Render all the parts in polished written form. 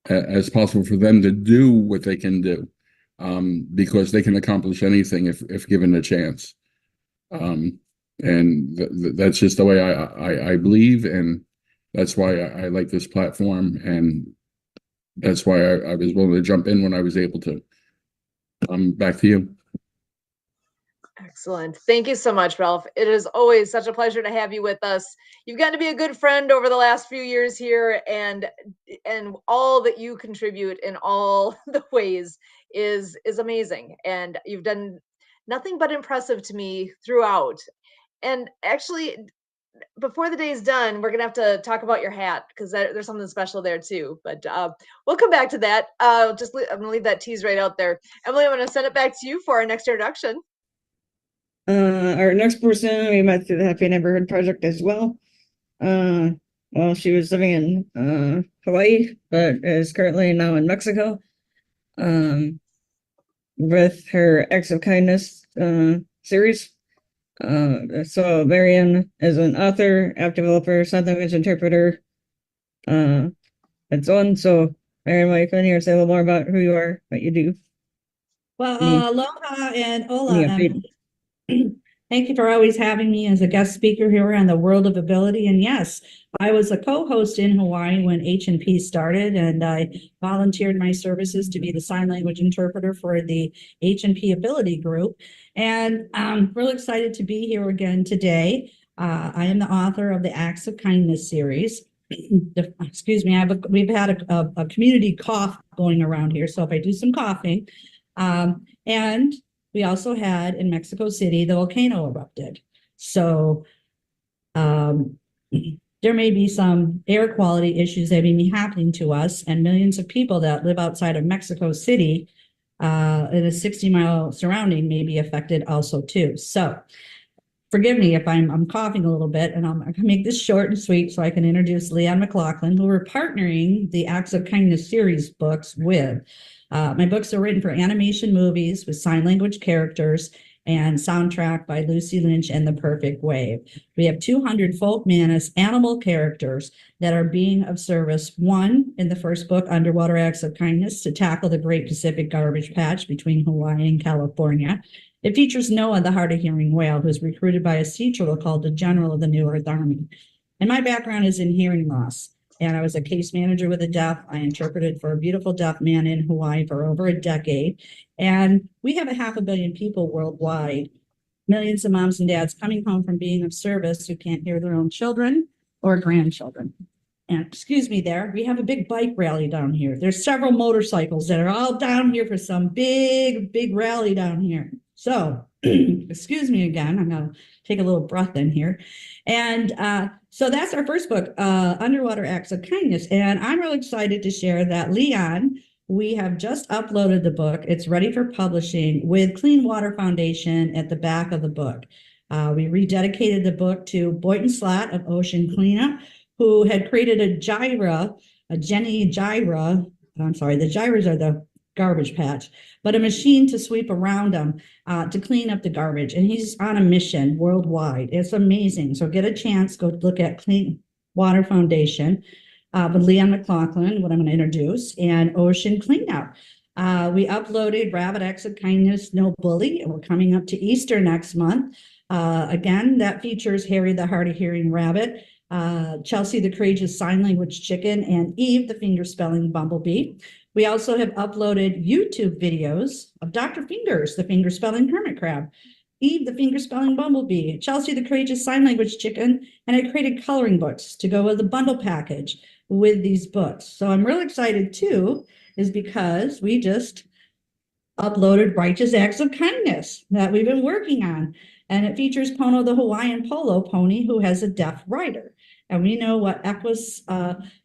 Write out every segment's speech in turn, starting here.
as possible for them to do what they can do, because they can accomplish anything if given a chance. Um, and that's just the way I believe, and that's why I like this platform, and that's why I was willing to jump in when I was able to. Back to you. Excellent. Thank you so much, Ralph. It is always such a pleasure to have you with us. You've gotten to be a good friend over the last few years here, and all that you contribute in all the ways is amazing. And you've done nothing but impressive to me throughout. And actually, before the day is done, we're gonna have to talk about your hat because there's something special there too. But we'll come back to that. I'm gonna leave that tease right out there. Emily, I'm gonna send it back to you for our next introduction. Our next person we met through the Happy Neighborhood Project as well. Well, she was living in Hawaii, but is currently now in Mexico. With her Acts of Kindness series. So Marian is an author, app developer, sign language interpreter, and so on. So Marian, why you come in here and say a little more about who you are, what you do? Well, aloha and Any hola, update? Thank you for always having me as a guest speaker here on the World of Ability. And yes, I was a co-host in Hawaii when H&P started, and I volunteered my services to be the sign language interpreter for the H&P Ability Group. And I'm really excited to be here again today. I am the author of the Acts of Kindness series. Excuse me, we've had a community cough going around here, so if I do some coughing. And we also had in Mexico City, the volcano erupted. So there may be some air quality issues that may be happening to us, and millions of people that live outside of Mexico City in a 60-mile surrounding may be affected also too. So forgive me if I'm coughing a little bit, and I'm going to make this short and sweet so I can introduce Leanne McLaughlin, who we're partnering the Acts of Kindness series books with. My books are written for animation movies with sign language characters and soundtrack by Lucy Lynch and The Perfect Wave. We have 200 folk manus animal characters that are being of service. One, in the first book, Underwater Acts of Kindness, to tackle the Great Pacific Garbage Patch between Hawaii and California. It features Noah, the hard-of-hearing whale, who's recruited by a sea turtle called the General of the New Earth Army. And my background is in hearing loss. And I was a case manager with the deaf. I interpreted for a beautiful deaf man in Hawaii for over a decade. And we have 500 million people worldwide, millions of moms and dads coming home from being of service who can't hear their own children or grandchildren. And excuse me there, we have a big bike rally down here. There's several motorcycles that are all down here for some big rally down here. So, excuse me again, I'm going to take a little breath in here. And so that's our first book, Underwater Acts of Kindness. And I'm really excited to share that Leon, we have just uploaded the book. It's ready for publishing with Clean Water Foundation at the back of the book. We rededicated the book to Boynton Slot of Ocean Cleanup, who had created a gyra, a Jenny gyra. I'm sorry, the gyras are the garbage patch, but a machine to sweep around them to clean up the garbage. And he's on a mission worldwide. It's amazing. So get a chance, go look at Clean Water Foundation with Leanne McLaughlin, what I'm going to introduce, and Ocean Cleanup. We uploaded Rabbit Acts of Kindness, No Bully, and we're coming up to Easter next month. Again, that features Harry the hard-of-hearing rabbit, Chelsea the courageous sign language chicken, and Eve the finger-spelling bumblebee. We also have uploaded YouTube videos of Dr. Fingers, the finger-spelling hermit crab, Eve the finger-spelling bumblebee, Chelsea the courageous sign language chicken, and I created coloring books to go with the bundle package with these books. So I'm really excited too, is because we just uploaded Righteous Acts of Kindness that we've been working on. And it features Pono the Hawaiian polo pony who has a deaf rider. And we know what Equus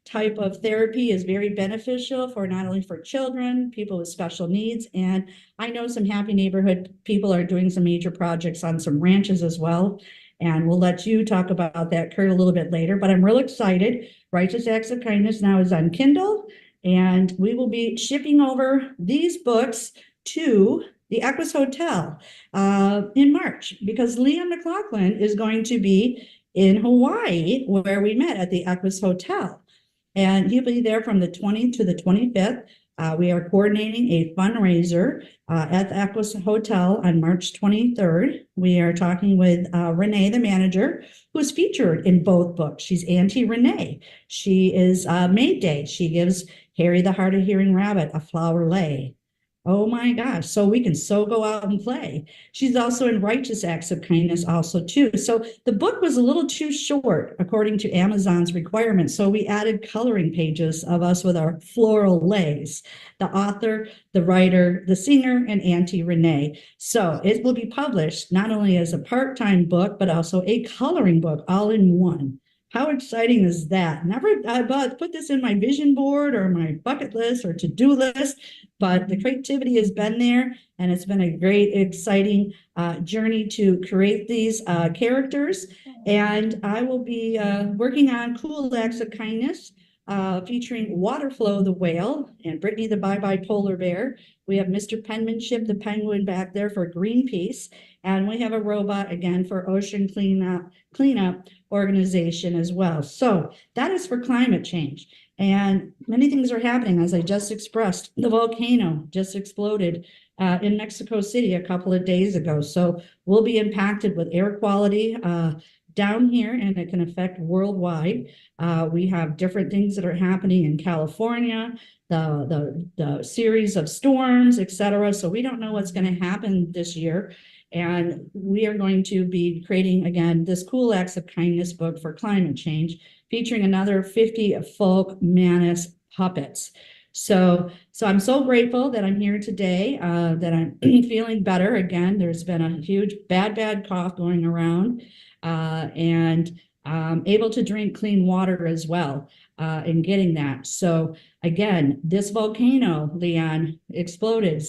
type of therapy is very beneficial for not only for children, people with special needs. And I know some Happy Neighborhood people are doing some major projects on some ranches as well. And we'll let you talk about that, Kurt, a little bit later. But I'm real excited. Righteous Acts of Kindness now is on Kindle. And we will be shipping over these books to the Equus Hotel in March, because Leanne McLaughlin is going to be in Hawaii, where we met at the Equus Hotel. and he'll be there from the 20th to the 25th. We are coordinating a fundraiser at the Equus Hotel on March 23rd. We are talking with Renee, the manager, who's featured in both books. She's Auntie Renee. She is Maid Day. She gives Harry the hard of hearing rabbit a flower lay. Oh my gosh. So we can so go out and play. She's also in Righteous Acts of Kindness also too. So the book was a little too short according to Amazon's requirements. So we added coloring pages of us with our floral lays, the author, the writer, the singer, and Auntie Renee. So it will be published not only as a part-time book, but also a coloring book all in one. How exciting is that? Never put this in my vision board or my bucket list or to-do list, but the creativity has been there, and it's been a great, exciting journey to create these characters. And I will be working on Cool Acts of Kindness, featuring Waterflow the whale and Brittany the bye-bye polar bear. We have Mr. Penmanship the penguin back there for Greenpeace, and we have a robot again for Ocean Cleanup organization as well. So that is for climate change. And many things are happening, as I just expressed. The volcano just exploded in Mexico City a couple of days ago. So we'll be impacted with air quality down here, and it can affect worldwide. We have different things that are happening in California, the series of storms, etc. So we don't know what's going to happen this year. And we are going to be creating, again, this Cool Acts of Kindness book for climate change, featuring another 50 folk Manus puppets. So I'm so grateful that I'm here today, that I'm feeling better. Again, there's been a huge bad cough going around, and able to drink clean water as well, in getting that. So again, this volcano, Leon, exploded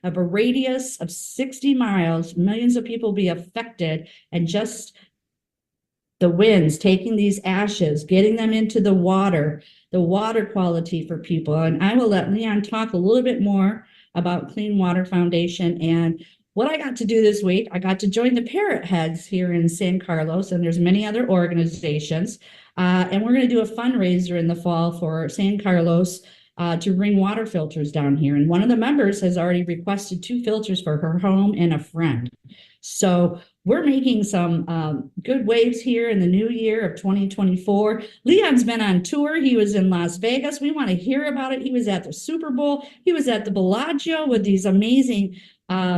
of a radius of 60 miles. Millions of people be affected, and just the winds taking these ashes, getting them into the water quality for people. And I will let Leon talk a little bit more about Clean Water Foundation and what I got to do this week. I got to join the Parrot Heads here in San Carlos, and there's many other organizations. And we're going to do a fundraiser in the fall for San Carlos to bring water filters down here. And one of the members has already requested 2 filters for her home and a friend. So we're making some good waves here in the new year of 2024. Leon's been on tour. He was in Las Vegas. We want to hear about it. He was at the Super Bowl. He was at the Bellagio with these amazing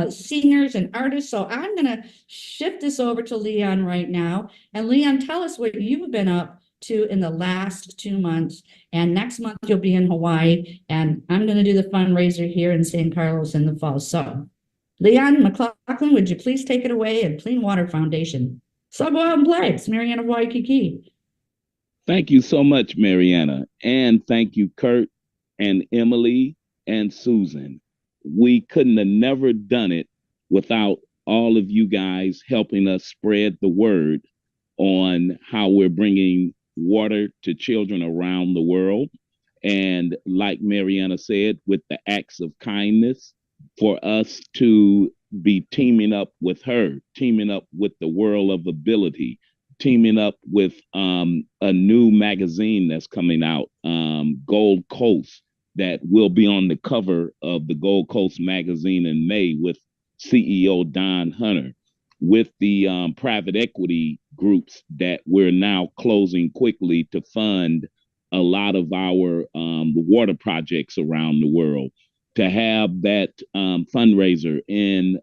singers and artists. So I'm going to shift this over to Leon right now. And Leon, tell us what you've been up to in the last 2 months. And next month you'll be in Hawaii. And I'm going to do the fundraiser here in San Carlos in the fall. So Leon McLaughlin, would you please take it away, and Clean Water Foundation. So go out and play. It's Mariana Waikiki. Thank you so much, Mariana. And thank you, Kurt and Emily and Susan. We couldn't have never done it without all of you guys helping us spread the word on how we're bringing water to children around the world. And like Mariana said, with the acts of kindness, for us to be teaming up with her, teaming up with the World of Ability, teaming up with a new magazine that's coming out, Gold Coast, that will be on the cover of the Gold Coast magazine in May with CEO Don Hunter, with the private equity groups that we're now closing quickly to fund a lot of our water projects around the world. To have that fundraiser in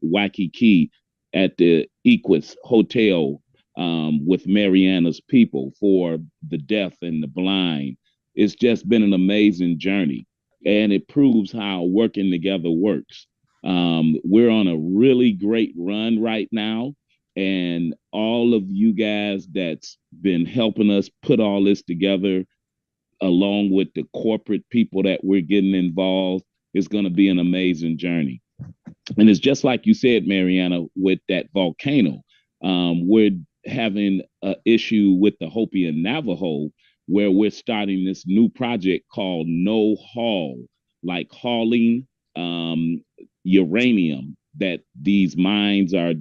Waikiki at the Equus Hotel with Mariana's people for the deaf and the blind, it's just been an amazing journey. And it proves how working together works. We're on a really great run right now. And all of you guys that's been helping us put all this together, along with the corporate people that we're getting involved, is going to be an amazing journey. And it's just like you said, Mariana, with that volcano. We're having an issue with the Hopi and Navajo, where we're starting this new project called No Haul, like hauling uranium, that these mines are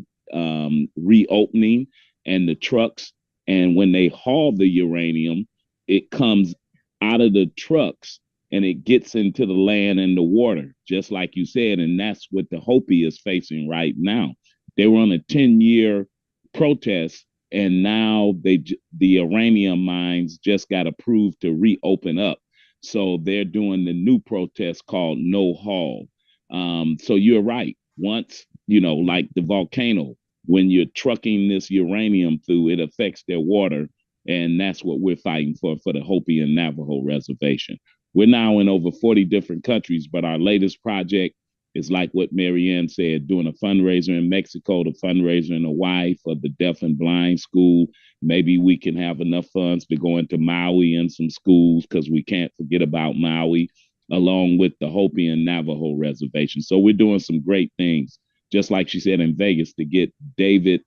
reopening, and the trucks, and when they haul the uranium, it comes out of the trucks and it gets into the land and the water, just like you said. And that's what the Hopi is facing right now. They were on a 10-year protest, and now the uranium mines just got approved to reopen up. So they're doing the new protest called No Hall. So you're right. Once, like the volcano, when you're trucking this uranium through, it affects their water. And that's what we're fighting for the Hopi and Navajo reservation. We're now in over 40 different countries, but our latest project is like what Marianne said, doing a fundraiser in Mexico, the fundraiser in Hawaii for the deaf and blind school. Maybe we can have enough funds to go into Maui and some schools, because we can't forget about Maui, along with the Hopi and Navajo reservation. So we're doing some great things, just like she said, in Vegas, to get David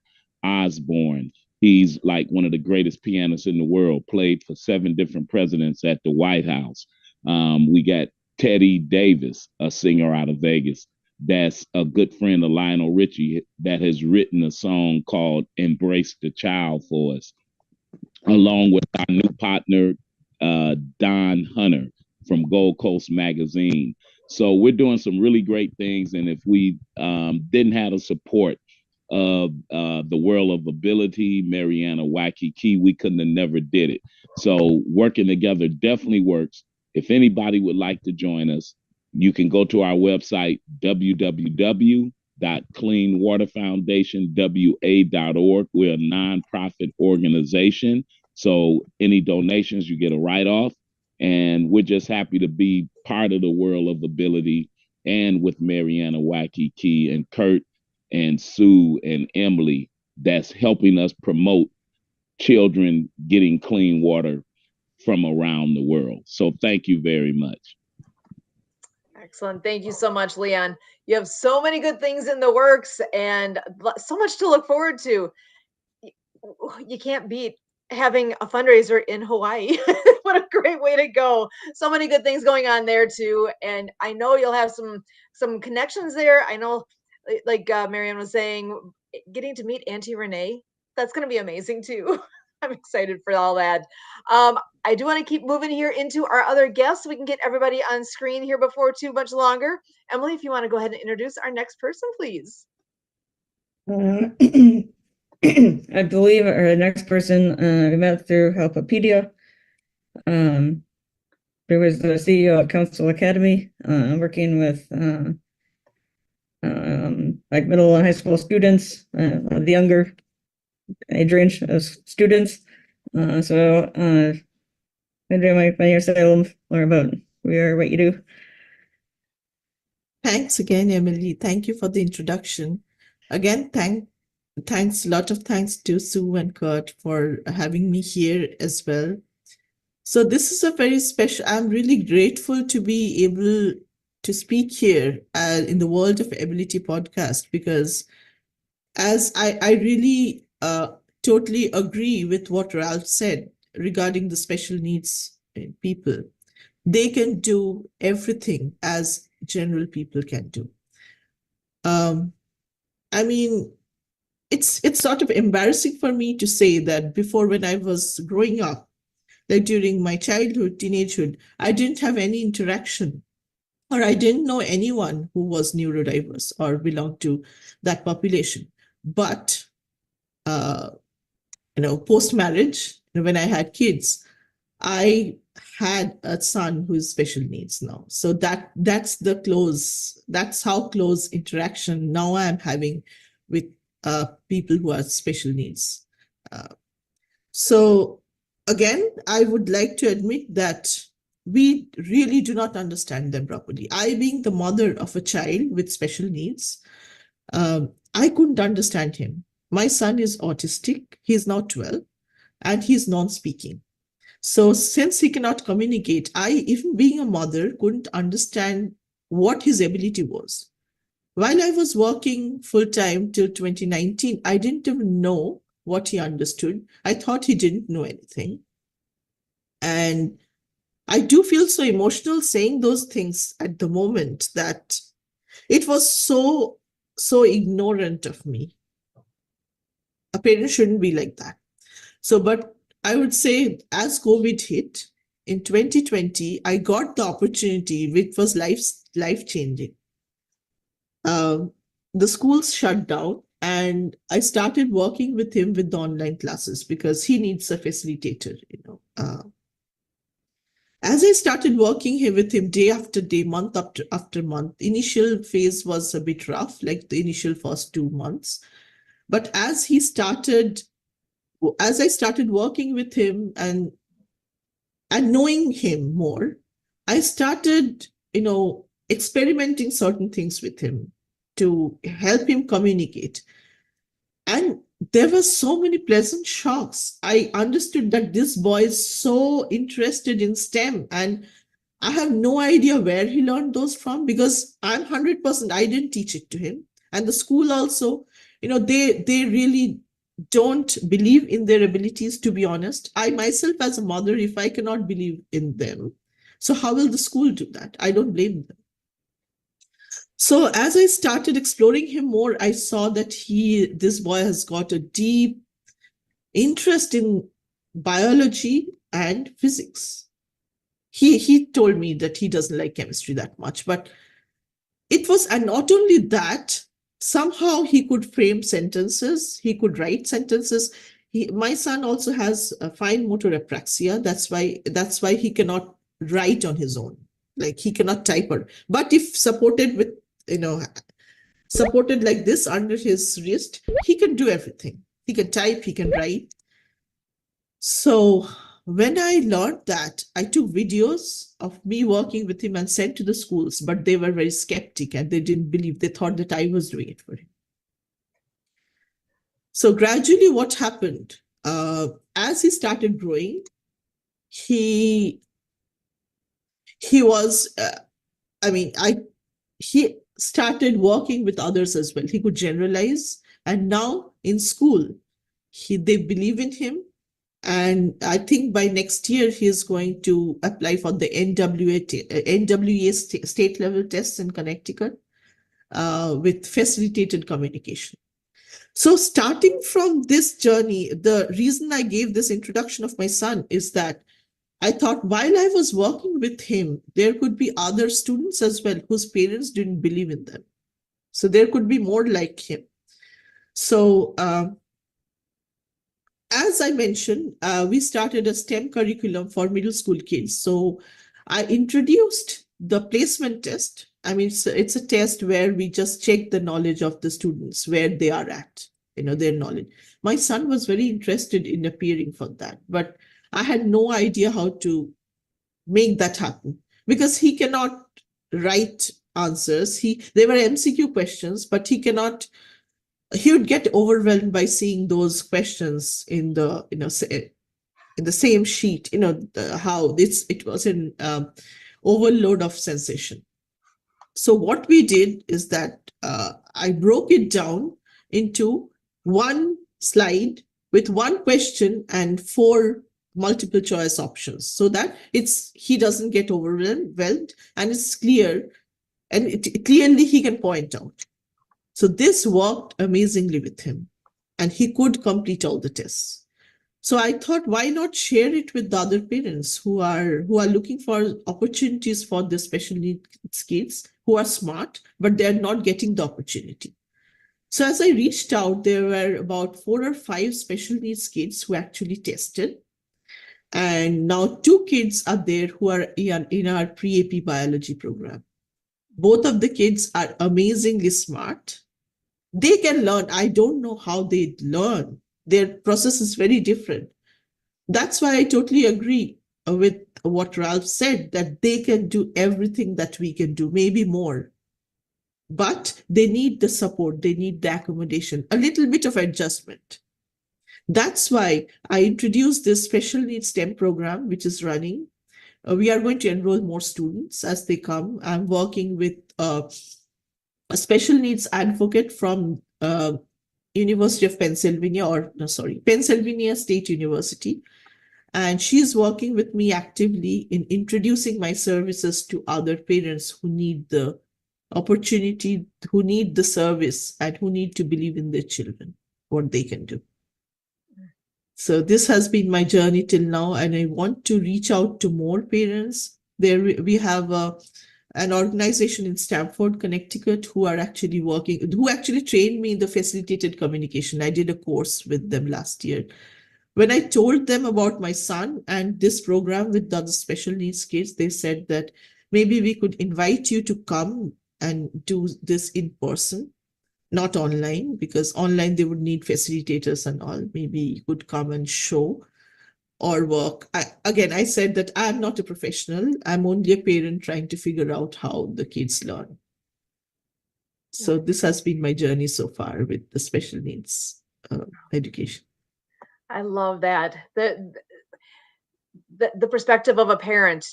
Osborne. He's like one of the greatest pianists in the world, played for 7 different presidents at the White House. We got Teddy Davis, a singer out of Vegas, that's a good friend of Lionel Richie, that has written a song called Embrace the Child for us, along with our new partner, Don Hunter from Gold Coast Magazine. So we're doing some really great things. And if we didn't have the support of the World of Ability, Mariana Waikiki, we couldn't have never did it. So working together definitely works. If anybody would like to join us, you can go to our website, www.cleanwaterfoundationwa.org. We're a nonprofit organization. So any donations, you get a write-off. And we're just happy to be part of the World of Ability, and with Mariana Waikiki and Kurt and Sue and Emily, that's helping us promote children getting clean water from around the world. So thank you very much. Excellent. Thank you so much, Leon. You have so many good things in the works and so much to look forward to. You can't beat having a fundraiser in Hawaii. What a great way to go. So many good things going on there too. And I know you'll have some connections there. I know, like Marianne was saying, getting to meet Auntie Renee, that's going to be amazing too. I'm excited for all that. I do want to keep moving here into our other guests so we can get everybody on screen here before too much longer. Emily, if you want to go ahead and introduce our next person, please. I believe our next person we met through Helpopedia. There was the CEO at Council Academy, working with like middle and high school students, the younger age range of students. So Andrea might say a little more about who you are, what you do. Thanks again, Emily. Thank you for the introduction. Again, thanks, a lot of thanks to Sue and Kurt for having me here as well. So this is a very special, I'm really grateful to be able to speak here in the World of Ability podcast, because as I really totally agree with what Ralph said regarding the special needs people. They can do everything as general people can do. I mean, it's sort of embarrassing for me to say that before, when I was growing up, like during my childhood, teenagehood, I didn't have any interaction, or I didn't know anyone who was neurodiverse or belonged to that population. But, post-marriage, when I had kids, I had a son who is special needs now. So that's how close interaction now I'm having with people who are special needs. So again, I would like to admit that we really do not understand them properly. I, being the mother of a child with special needs, I couldn't understand him. My son is autistic, he's now 12, and he's non-speaking. So since he cannot communicate, I, even being a mother, couldn't understand what his ability was. While I was working full-time till 2019, I didn't even know what he understood. I thought he didn't know anything. And I do feel so emotional saying those things at the moment, that it was so ignorant of me. A parent shouldn't be like that. So, but I would say as COVID hit in 2020, I got the opportunity, which was life changing. The schools shut down, and I started working with him with the online classes because he needs a facilitator. As I started working here with him day after day, month after month, initial phase was a bit rough, like the initial first 2 months. But as I started working with him and knowing him more, I started, experimenting certain things with him to help him communicate. And there were so many pleasant shocks. I understood that this boy is so interested in STEM, and I have no idea where he learned those from, because I'm 100%, I didn't teach it to him. And the school also, they really don't believe in their abilities, to be honest. I myself, as a mother, if I cannot believe in them, so how will the school do that? I don't blame them. So as I started exploring him more, I saw that this boy has got a deep interest in biology and physics. He told me that he doesn't like chemistry that much, but it was, and not only that, somehow he could frame sentences, he could write sentences. My son also has a fine motor apraxia. That's why he cannot write on his own. Like, he cannot type. But if supported with, supported like this under his wrist, he can do everything. He can type, he can write. So when I learned that, I took videos of me working with him and sent to the schools, but they were very skeptic and they didn't believe. They thought that I was doing it for him. So gradually what happened, as he started growing, he started working with others as well. He could generalize, and now in school, they believe in him. And I think by next year, he is going to apply for the NWA state level tests in Connecticut with facilitated communication. So starting from this journey, the reason I gave this introduction of my son is that I thought while I was working with him, there could be other students as well whose parents didn't believe in them. So there could be more like him. So as I mentioned, we started a STEM curriculum for middle school kids. So I introduced the placement test. I mean, it's a test where we just check the knowledge of the students, where they are at, their knowledge. My son was very interested in appearing for that, but I had no idea how to make that happen because he cannot write answers. They were MCQ questions, but he would get overwhelmed by seeing those questions in the, in the same sheet, how it was an overload of sensation. So what we did is that I broke it down into one slide with one question and 4 multiple choice options, so that he doesn't get overwhelmed and it's clear, and clearly he can point out. So this worked amazingly with him, and he could complete all the tests. So I thought, why not share it with the other parents who are looking for opportunities for the special needs kids who are smart, but they're not getting the opportunity. So as I reached out, there were about 4 or 5 special needs kids who actually tested. And now 2 kids are there who are in our pre-AP biology program. Both of the kids are amazingly smart. They can learn. I don't know how they learn. Their process is very different. That's why I totally agree with what Ralph said, that they can do everything that we can do, maybe more. But they need the support. They need the accommodation, a little bit of adjustment. That's why I introduced this special needs STEM program, which is running. We are going to enroll more students as they come. I'm working with a special needs advocate from University of Pennsylvania, Pennsylvania State University. And she's working with me actively in introducing my services to other parents who need the opportunity, who need the service, and who need to believe in their children, what they can do. So this has been my journey till now, and I want to reach out to more parents. There we have an organization in Stamford, Connecticut, who actually trained me in the facilitated communication. I did a course with them last year. When I told them about my son and this program with the other special needs kids, they said that maybe we could invite you to come and do this in person, not online, because online they would need facilitators and all. Maybe you could come and show or work. I said that I'm not a professional. I'm only a parent trying to figure out how the kids learn. So this has been my journey so far with the special needs education. I love that. The perspective of a parent,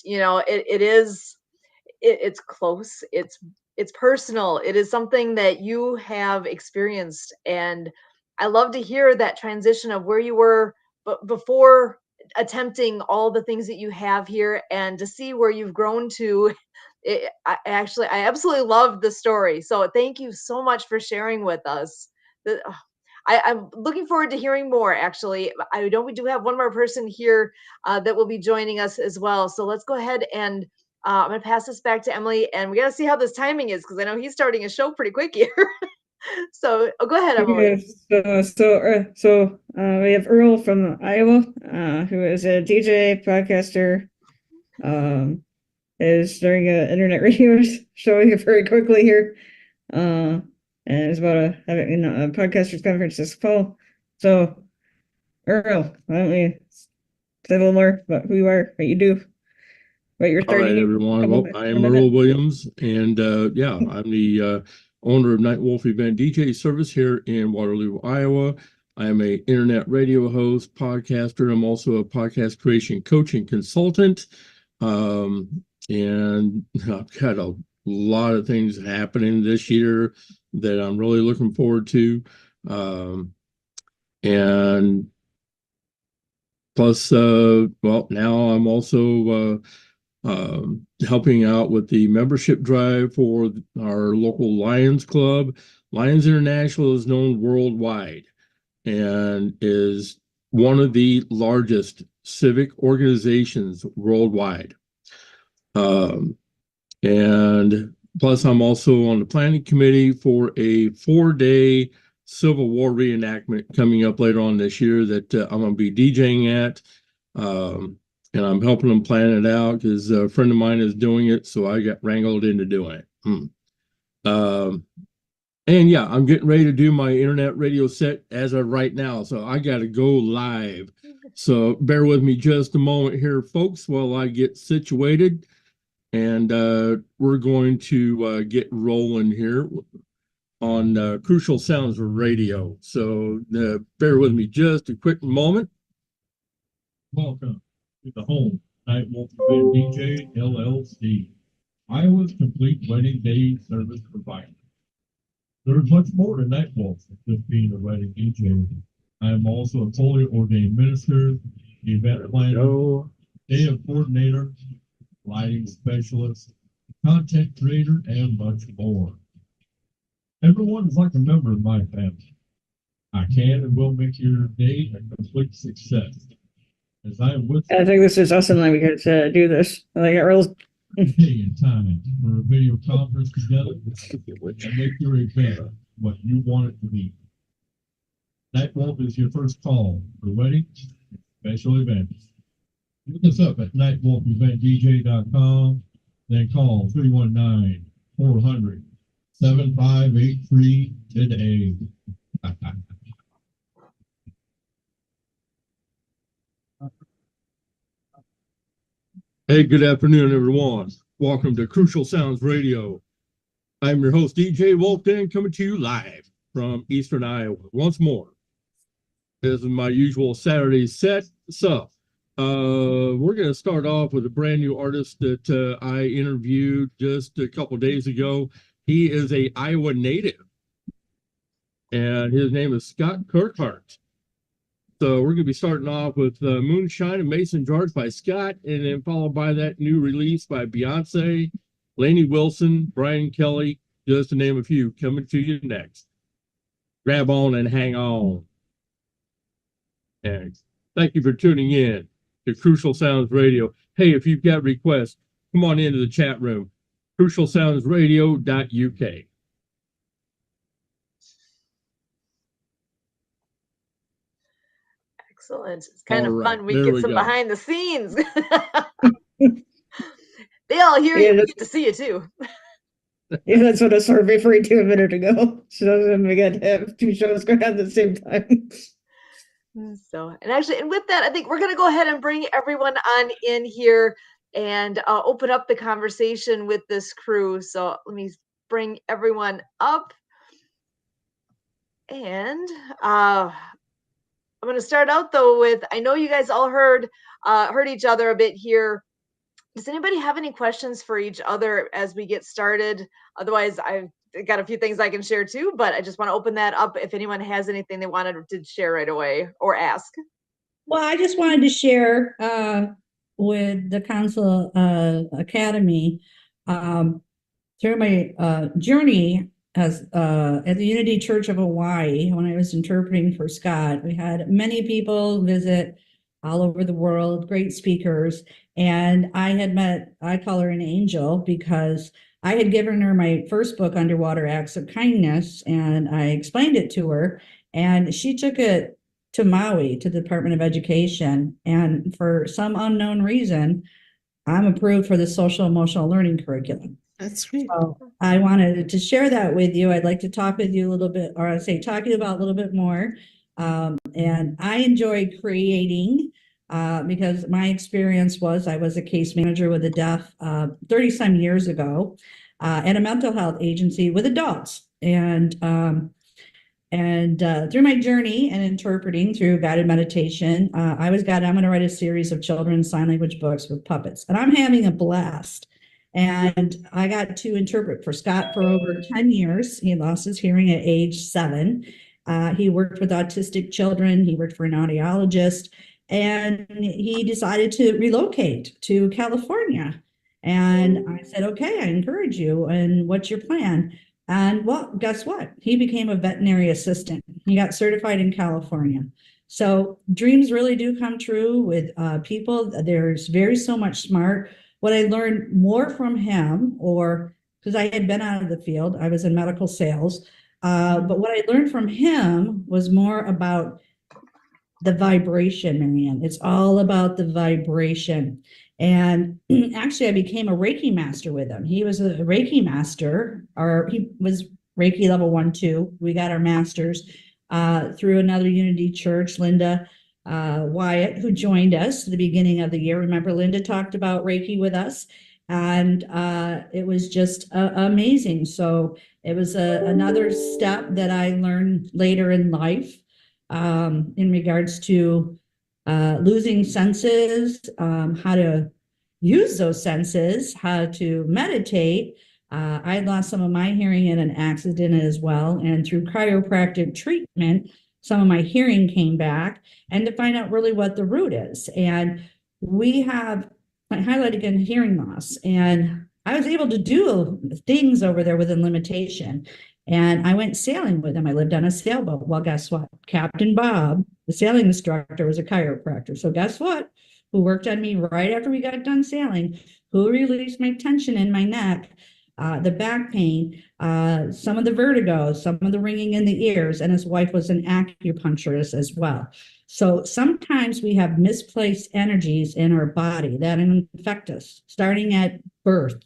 it's close, it's personal, it is something that you have experienced. And I love to hear that transition of where you were before attempting all the things that you have here, and to see where you've grown to. I absolutely love the story. So thank you so much for sharing with us. I'm looking forward to hearing more, actually. I know we do have one more person here that will be joining us as well. So let's go ahead and I'm going to pass this back to Emily, and we got to see how this timing is, because I know he's starting a show pretty quick here. So go ahead, Emily. So we have Earl from Iowa, who is a DJ, podcaster, is doing an internet radio show here very quickly here. And it's about having a podcasters conference this fall. So, Earl, why don't we say a little more about who you are, what you do, what you're All right, starting? everyone. Well, I am Earl Williams, and I'm the owner of Night Wolf Event DJ Service here in Waterloo, Iowa. I am an internet radio host, podcaster. I'm also a podcast creation coach and consultant. And I've got a lot of things happening this year that I'm really looking forward to. And plus, now I'm also helping out with the membership drive for our local Lions Club. Lions International is known worldwide and is one of the largest civic organizations worldwide. And plus, I'm also on the planning committee for a 4-day Civil War reenactment coming up later on this year that I'm going to be DJing at. And I'm helping them plan it out because a friend of mine is doing it, so I got wrangled into doing it. And yeah, I'm getting ready to do my internet radio set as of right now, so I got to go live. So bear with me just a moment here, folks, while I get situated. And we're going to get rolling here on Crucial Sounds Radio. So bear with me just a quick moment. Welcome to the home, Night Wolf Event DJ LLC, Iowa's complete wedding day service provider. There's much more to Night Wolf than just being a wedding DJ. I am also a fully ordained minister, event planner, day of coordinator, lighting specialist, content creator, and much more. Everyone is like a member of my family. I can and will make your day a complete success. As I am with I think this is awesome that we get to do this. Like Earl's day and time for a video conference together and make your event what you want it to be. Night Wolf is your first call for weddings and special events. Look us up at nightwolfeventdj.com, then call 319-400-7583 today. Hey, good afternoon, everyone. Welcome to Crucial Sounds Radio. I'm your host, DJ Wolfden, coming to you live from Eastern Iowa once more. This is my usual Saturday set. So, we're going to start off with a brand new artist that I interviewed just a couple days ago. He is a Iowa native, and his name is Scott Kirkhart. So we're going to be starting off with Moonshine and Mason Jar by Scott, and then followed by that new release by Beyonce, Lainey Wilson, Brian Kelly, just to name a few, coming to you next. Grab on and hang on. Thanks. Thank you for tuning in to Crucial Sounds Radio. Hey, if you've got requests, come on into the chat room, crucialsoundsradio.uk. Excellent. It's kind All of right, fun. We there get we some go. behind the scenes. They all hear Yeah, you. We that's- get to see you too. Yeah, that's what I was referring to a minute ago. So we got to have two shows going on at the same time. So, and with that, I think we're going to go ahead and bring everyone on in here and open up the conversation with this crew. So let me bring everyone up. And I'm going to start out though with, I know you guys all heard each other a bit here. Does anybody have any questions for each other as we get started? Otherwise, I've got a few things I can share too, but I just want to open that up if anyone has anything they wanted to share right away or ask. Well, I just wanted to share with the Council Academy through my journey as at the Unity Church of Hawaii when I was interpreting for Scott. We had many people visit all over the world, great speakers, and I had met, I call her an angel because I had given her my first book, Underwater Acts of Kindness, and I explained it to her, and she took it to Maui, to the Department of Education, and for some unknown reason, I'm approved for the social emotional learning curriculum. That's great. So I wanted to share that with you. I'd like to talk with you a little bit, or I'd say talk to you about a little bit more. And I enjoy creating because my experience was I was a case manager with the deaf 30 some years ago at a mental health agency with adults. And through my journey and interpreting through guided meditation, I was guided, I'm going to write a series of children's sign language books with puppets, and I'm having a blast. And I got to interpret for Scott for over 10 years. He lost his hearing at age 7. He worked with autistic children. He worked for an audiologist, and he decided to relocate to California. And I said, okay, I encourage you. And what's your plan? And well, guess what? He became a veterinary assistant. He got certified in California. So dreams really do come true with people. There's so much smart. What I learned more from him, or because I had been out of the field, I was in medical sales. But what I learned from him was more about the vibration, Marianne. It's all about the vibration. And actually, I became a Reiki master with him. He was a Reiki master, or he was Reiki level 1, 2. We got our masters through another Unity church, Linda Wyatt, who joined us at the beginning of the year. Remember, Linda talked about Reiki with us, and it was just amazing. So it was another step that I learned later in life in regards to losing senses, how to use those senses, how to meditate. I lost some of my hearing in an accident as well. And through chiropractic treatment, some of my hearing came back, and to find out really what the root is. And we have highlighted again hearing loss. And I was able to do things over there within limitation. And I went sailing with him. I lived on a sailboat. Well, guess what? Captain Bob, the sailing instructor, was a chiropractor. So guess what? Who worked on me right after we got done sailing, who released my tension in my neck, the back pain, some of the vertigo, some of the ringing in the ears, and his wife was an acupuncturist as well. So sometimes we have misplaced energies in our body that infect us, starting at birth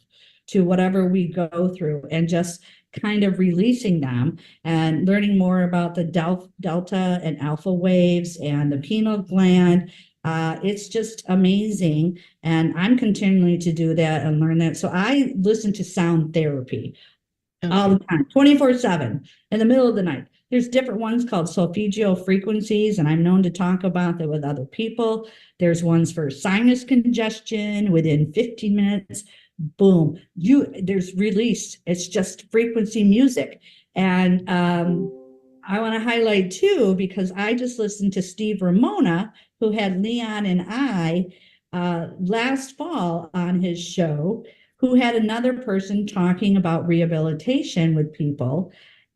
to whatever we go through, and just kind of releasing them and learning more about the delta and alpha waves and the pineal gland. It's just amazing. And I'm continuing to do that and learn that. So I listen to sound therapy all the time, 24/7 in the middle of the night. There's different ones called solfeggio frequencies, and I'm known to talk about that with other people. There's ones for sinus congestion within 15 minutes. Boom, there's release. It's just frequency music. And I want to highlight too, because I just listened to Steve Ramona, who had Leon and I last fall on his show, who had another person talking about rehabilitation with people.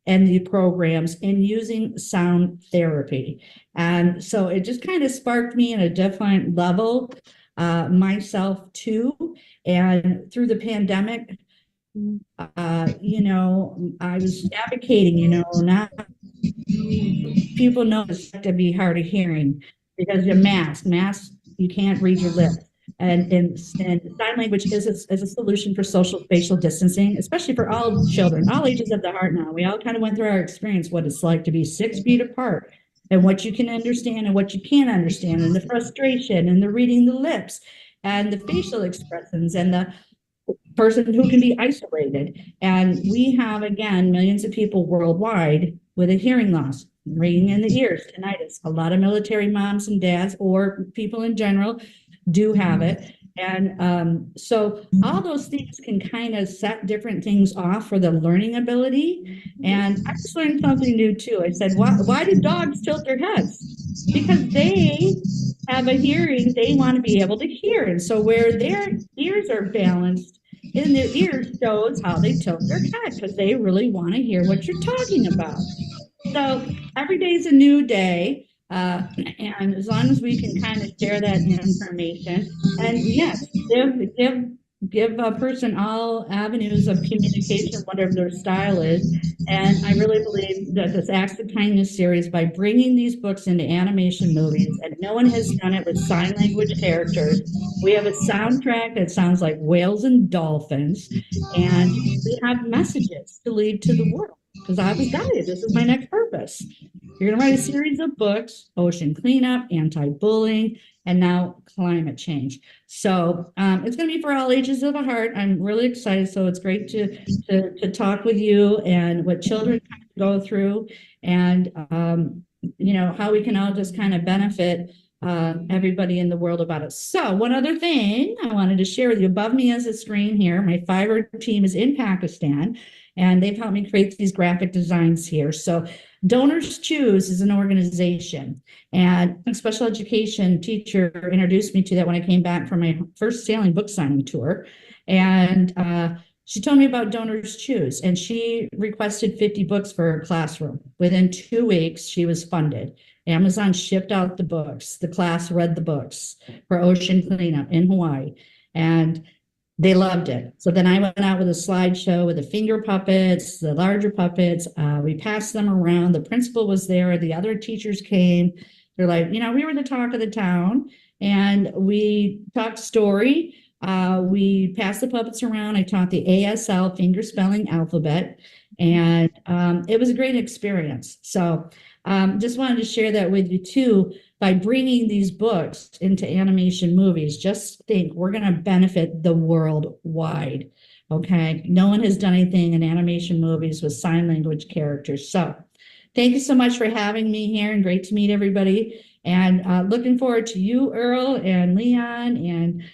and the programs and using sound therapy. And so it just kind of sparked me in a different level, myself too. And through the pandemic, I was advocating, not people know it's to be hard of hearing because you're masked, you can't read your lips. And sign language is a solution for social spatial distancing, especially for all children, all ages of the heart now. We all kind of went through our experience, what it's like to be 6 feet apart and what you can understand and what you can't understand, and the frustration and the reading the lips and the facial expressions and the person who can be isolated. And we have, again, millions of people worldwide with a hearing loss, ringing in the ears, tinnitus. A lot of military moms and dads or people in general do have it. And so all those things can kind of set different things off for the learning ability. And I just learned something new too. I said, why do dogs tilt their heads? Because they have a hearing, they want to be able to hear. And so where their ears are balanced, in their ears shows how they tilt their head because they really want to hear what you're talking about. So every day is a new day. And as long as we can kind of share that information, and yes, give a person all avenues of communication, whatever their style is. And I really believe that this Acts of Kindness series, by bringing these books into animation movies, and no one has done it with sign language characters. We have a soundtrack that sounds like whales and dolphins, and we have messages to leave to the world. Because I was guided, this is my next purpose. You're going to write a series of books: ocean cleanup, anti-bullying, and now climate change. So it's going to be for all ages of the heart. I'm really excited. So it's great to talk with you and what children go through, and how we can all just kind of benefit everybody in the world about it. So one other thing I wanted to share with you. Above me is a screen here. My fiber team is in Pakistan, and they've helped me create these graphic designs here. So Donors Choose is an organization, and a special education teacher introduced me to that when I came back from my first sailing book signing tour. And she told me about Donors Choose, and she requested 50 books for her classroom. Within 2 weeks, she was funded. Amazon shipped out the books. The class read the books for ocean cleanup in Hawaii, and they loved it. So then I went out with a slideshow with the finger puppets, the larger puppets. We passed them around. The principal was there. The other teachers came. They're like, we were the talk of the town, and we talked story. We passed the puppets around. I taught the ASL finger spelling alphabet, and it was a great experience. So just wanted to share that with you too. By bringing these books into animation movies, just think we're going to benefit the world wide. Okay. No one has done anything in animation movies with sign language characters. So thank you so much for having me here, and great to meet everybody. And looking forward to you, Earl and Leon and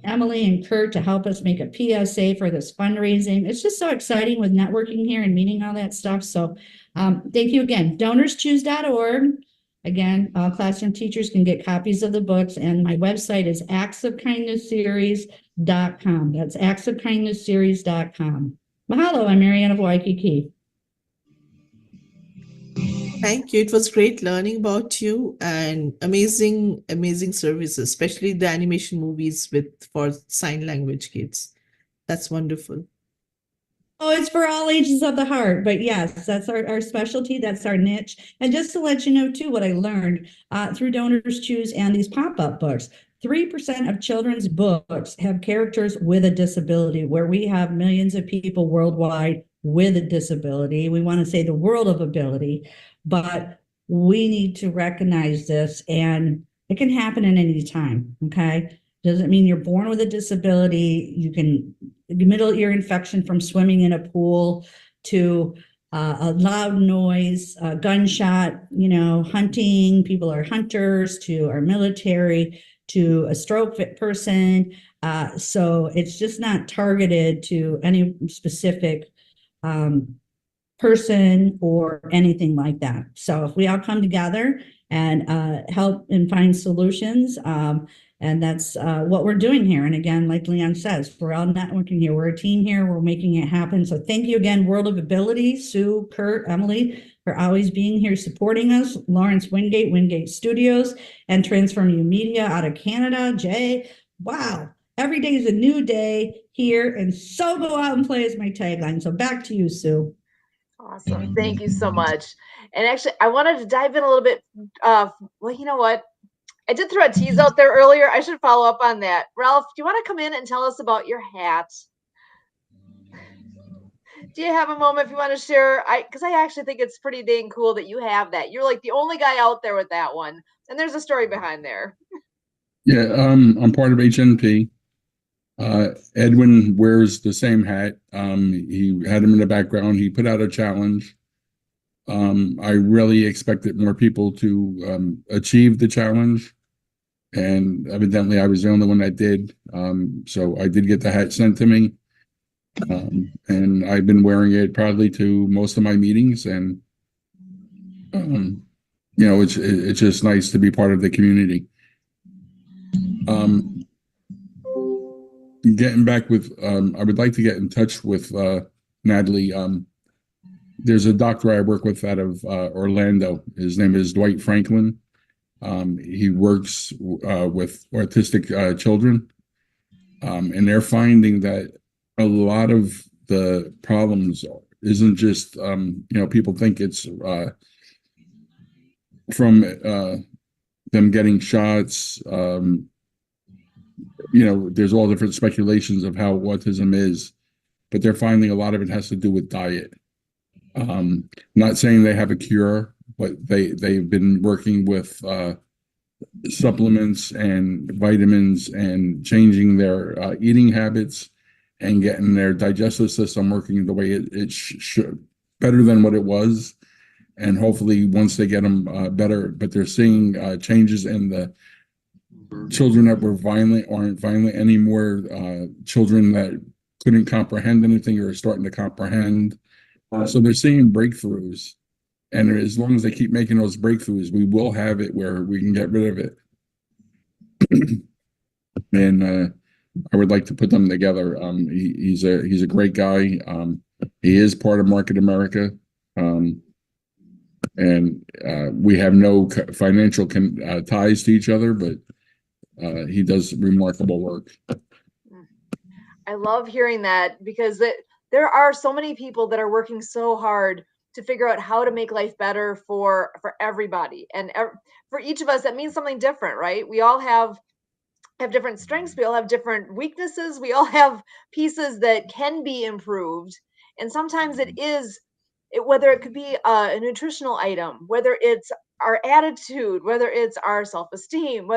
Emily and Kurt, to help us make a PSA for this fundraising. It's just so exciting with networking here and meeting all that stuff. So thank you again. DonorsChoose.org. Again, all classroom teachers can get copies of the books, and my website is actsofkindnessseries.com. That's actsofkindnessseries.com. Mahalo, I'm Marianne of Waikiki. Thank you. It was great learning about you, and amazing services, especially the animation movies for sign language kids. That's wonderful. Oh, it's for all ages of the heart. But yes, that's our specialty. That's our niche. And just to let you know, too, what I learned through Donors Choose and these pop-up books, 3% of children's books have characters with a disability, where we have millions of people worldwide with a disability. We want to say the world of ability, but we need to recognize this, and it can happen at any time. Okay. Doesn't mean you're born with a disability. You can middle ear infection from swimming in a pool, to a loud noise, a gunshot, hunting. People are hunters, to our military, to a stroke person. So it's just not targeted to any specific person or anything like that. So if we all come together and help and find solutions, And that's what we're doing here. And again, like Leon says, we're all networking here. We're a team here. We're making it happen. So thank you again, World of Ability, Sue, Kurt, Emily, for always being here supporting us. Lawrence Wingate, Wingate Studios, and Transform You Media out of Canada. Jay, wow. Every day is a new day here. And so go out and play is my tagline. So back to you, Sue. Awesome. Thank you so much. And actually, I wanted to dive in a little bit. Well, you know what? I did throw a tease out there earlier. I should follow up on that. Ralph, do you want to come in and tell us about your hat? Do you have a moment if you want to share? Because I actually think it's pretty dang cool that you have that. You're like the only guy out there with that one. And there's a story behind there. Yeah, I'm part of HNP. Edwin wears the same hat. He had him in the background. He put out a challenge. I really expected more people to achieve the challenge. And evidently I was the only one that did. So I did get the hat sent to me. And I've been wearing it proudly to most of my meetings. And, you know, it's just nice to be part of the community. Getting back with, I would like to get in touch with Natalie. There's a doctor I work with out of Orlando. His name is Dwight Franklin. He works with autistic children, and they're finding that a lot of the problems isn't just, you know, people think it's from them getting shots. You know, there's all different speculations of how autism is, but they're finding a lot of it has to do with diet. Not saying they have a cure, but they've been working with supplements and vitamins and changing their eating habits and getting their digestive system working the way it should, better than what it was. And hopefully once they get them better, but they're seeing changes in the children that were violent aren't violent anymore. Children that couldn't comprehend anything are starting to comprehend. So they're seeing breakthroughs. And as long as they keep making those breakthroughs, we will have it where we can get rid of it. And I would like to put them together. He's a great guy. He is part of Market America. And we have no financial ties to each other, but he does remarkable work. I love hearing that because there are so many people that are working so hard to figure out how to make life better for everybody. And for each of us, that means something different, right? We all have different strengths. We all have different weaknesses. We all have pieces that can be improved. And sometimes it is, whether it could be a nutritional item, whether it's our attitude, whether it's our self-esteem,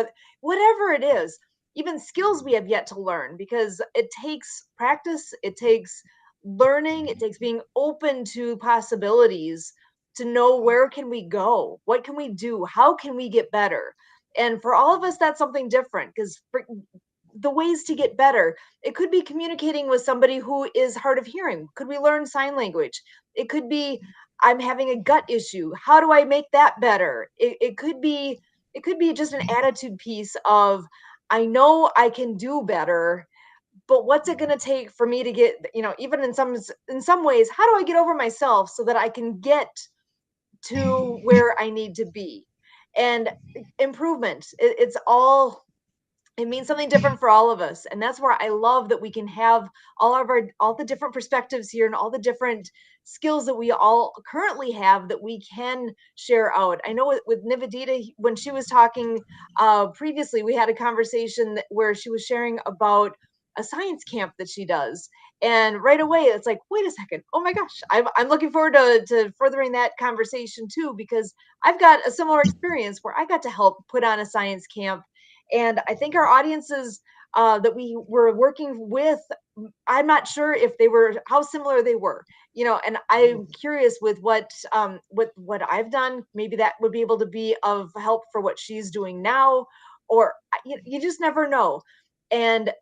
whatever it is, even skills we have yet to learn, because it takes practice, it takes learning, it takes being open to possibilities to know where can we go, what can we do, how can we get better. And for all of us, that's something different, because the ways to get better, it could be communicating with somebody who is hard of hearing. Could we learn sign language? It could be, I'm having a gut issue. How do I make that better? It could be just an attitude piece of, I know I can do better, but what's it going to take for me to get, you know, even in some ways, how do I get over myself so that I can get to where I need to be? And improvement, it means something different for all of us. And that's where I love that we can have all the different perspectives here and all the different skills that we all currently have that we can share out. I know with Nivedita, when she was talking previously, we had a conversation where she was sharing about a science camp that she does. And right away, it's like, wait a second. Oh my gosh, I'm looking forward to furthering that conversation too, because I've got a similar experience where I got to help put on a science camp. And I think our audiences that we were working with, I'm not sure if how similar they were, you know, and I'm curious with what I've done, maybe that would be able to be of help for what she's doing now, or you just never know. And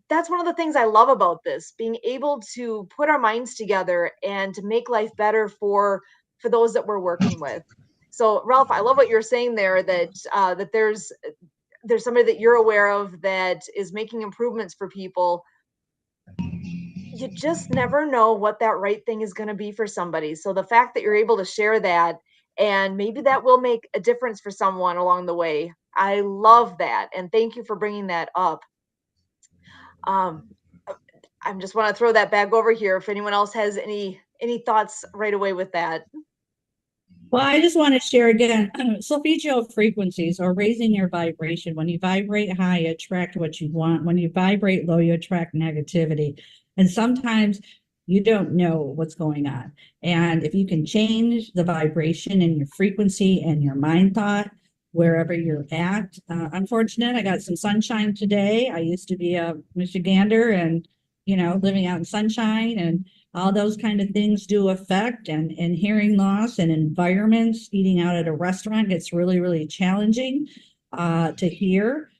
that's one of the things I love about this, being able to put our minds together and to make life better for those that we're working with. So Ralph, I love what you're saying there, that there's there's somebody that you're aware of that is making improvements for people, you just never know what that right thing is going to be for somebody. So the fact that you're able to share that, and maybe that will make a difference for someone along the way, I love that. And thank you for bringing that up. Um, I just want to throw that back over here if anyone else has any thoughts right away with that. Well, I just want to share again, solfeggio frequencies or raising your vibration. When you vibrate high, you attract what you want. When you vibrate low, you attract negativity. And sometimes you don't know what's going on. And if you can change the vibration and your frequency and your mind thought, wherever you're at. I'm fortunate. I got some sunshine today. I used to be a Michigander and, living out in sunshine, and all those kind of things do affect, and hearing loss and environments. Eating out at a restaurant gets really, really challenging to hear.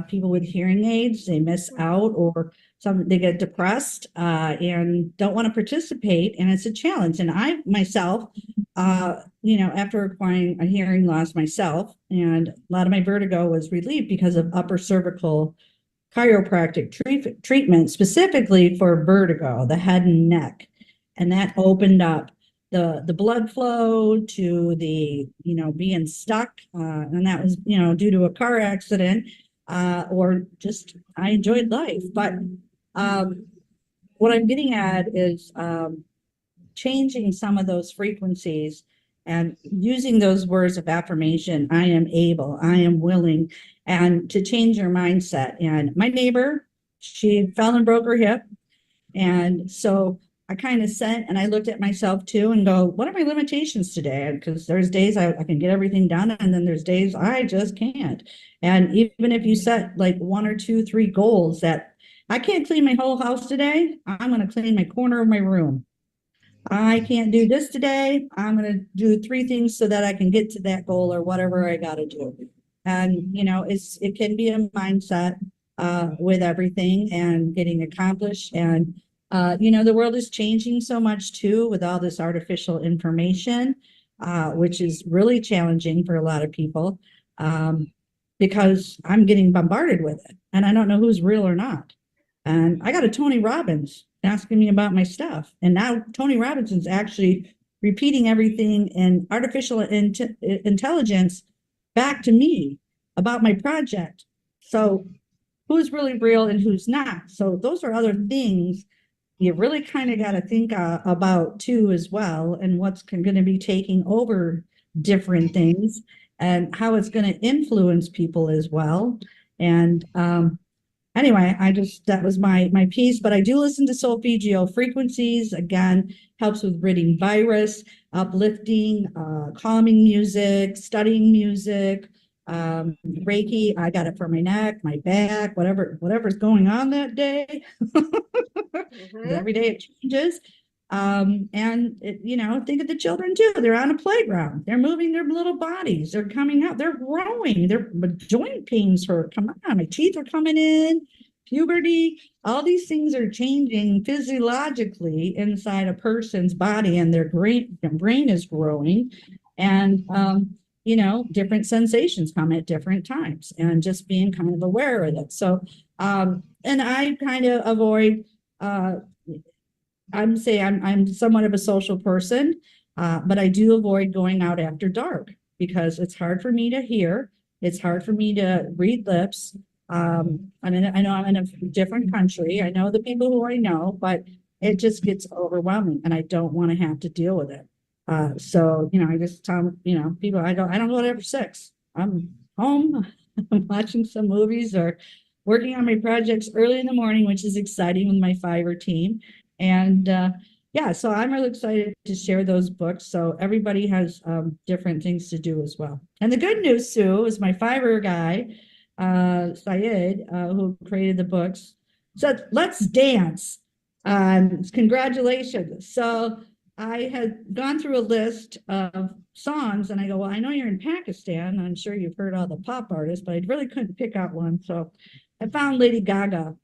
People with hearing aids, they miss out, or they get depressed and don't want to participate, and it's a challenge. And I myself, after acquiring a hearing loss myself, and a lot of my vertigo was relieved because of upper cervical chiropractic treatment, specifically for vertigo, the head and neck. And that opened up the blood flow to the, being stuck. And that was, due to a car accident or just I enjoyed life. But what I'm getting at is changing some of those frequencies and using those words of affirmation. I am able, I am willing, and to change your mindset. And my neighbor, she fell and broke her hip. And so I kind of sat and I looked at myself too and go, what are my limitations today? Because there's days I can get everything done, and then there's days I just can't. And even if you set like 1 or 2, 3 goals that I can't clean my whole house today, I'm going to clean my corner of my room. I can't do this today, I'm going to do 3 things so that I can get to that goal or whatever I got to do. And, it can be a mindset with everything and getting accomplished. And, the world is changing so much too with all this artificial information, which is really challenging for a lot of people because I'm getting bombarded with it and I don't know who's real or not. And I got a Tony Robbins asking me about my stuff. And now Tony Robinson's actually repeating everything in artificial intelligence back to me about my project. So who's really real and who's not? So those are other things you really kind of got to think about too as well, and what's going to be taking over different things and how it's going to influence people as well. And anyway, that was my piece. But I do listen to solfeggio frequencies. Again, helps with ridding virus, uplifting, calming music, studying music, Reiki. I got it for my neck, my back, whatever's going on that day. Every day it changes. And think of the children too. They're on a playground. They're moving their little bodies. They're coming out. They're growing. Their joint pains hurt. Come on, my teeth are coming in. Puberty. All these things are changing physiologically inside a person's body, and their brain is growing. And different sensations come at different times, and just being kind of aware of it. So, and I kind of avoid. I'm somewhat of a social person, but I do avoid going out after dark because it's hard for me to hear. It's hard for me to read lips. I know I'm in a different country. I know the people who I know, but it just gets overwhelming, and I don't want to have to deal with it. So I just tell people I don't go out after 6. I'm home. I'm watching some movies or working on my projects early in the morning, which is exciting with my Fiverr team. And so I'm really excited to share those books. So everybody has different things to do as well. And the good news, Sue, is my Fiverr guy, Syed, who created the books, said, let's dance. Congratulations. So I had gone through a list of songs, and I go, well, I know you're in Pakistan. I'm sure you've heard all the pop artists, but I really couldn't pick out one. So I found Lady Gaga,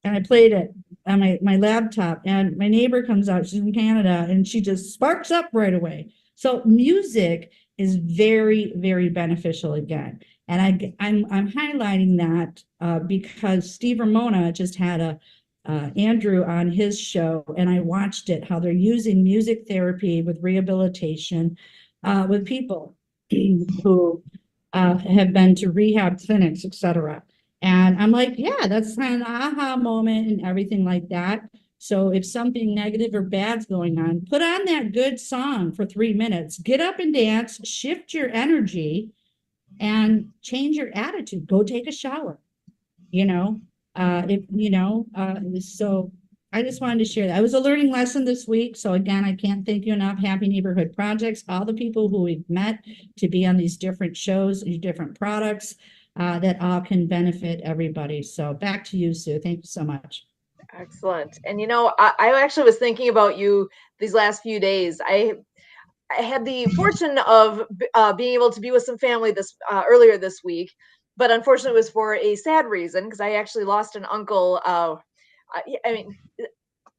and I played it on my laptop, and my neighbor comes out, she's in Canada, and she just sparks up right away. So music is very, very beneficial again. And I'm highlighting that because Steve Ramona just had Andrew on his show, and I watched it, how they're using music therapy with rehabilitation with people who have been to rehab clinics, etc. And I'm like, yeah, that's kind of an aha moment and everything like that. So if something negative or bad's going on, put on that good song for 3 minutes, get up and dance, shift your energy, and change your attitude. Go take a shower. So I just wanted to share that. It was a learning lesson this week. So again, I can't thank you enough. Happy Neighborhood Projects, all the people who we've met to be on these different shows, these different products that all can benefit everybody. So back to you, Sue. Thank you so much. Excellent. And I actually was thinking about you these last few days. I had the fortune of being able to be with some family earlier this week, but unfortunately it was for a sad reason because I actually lost an uncle. I mean,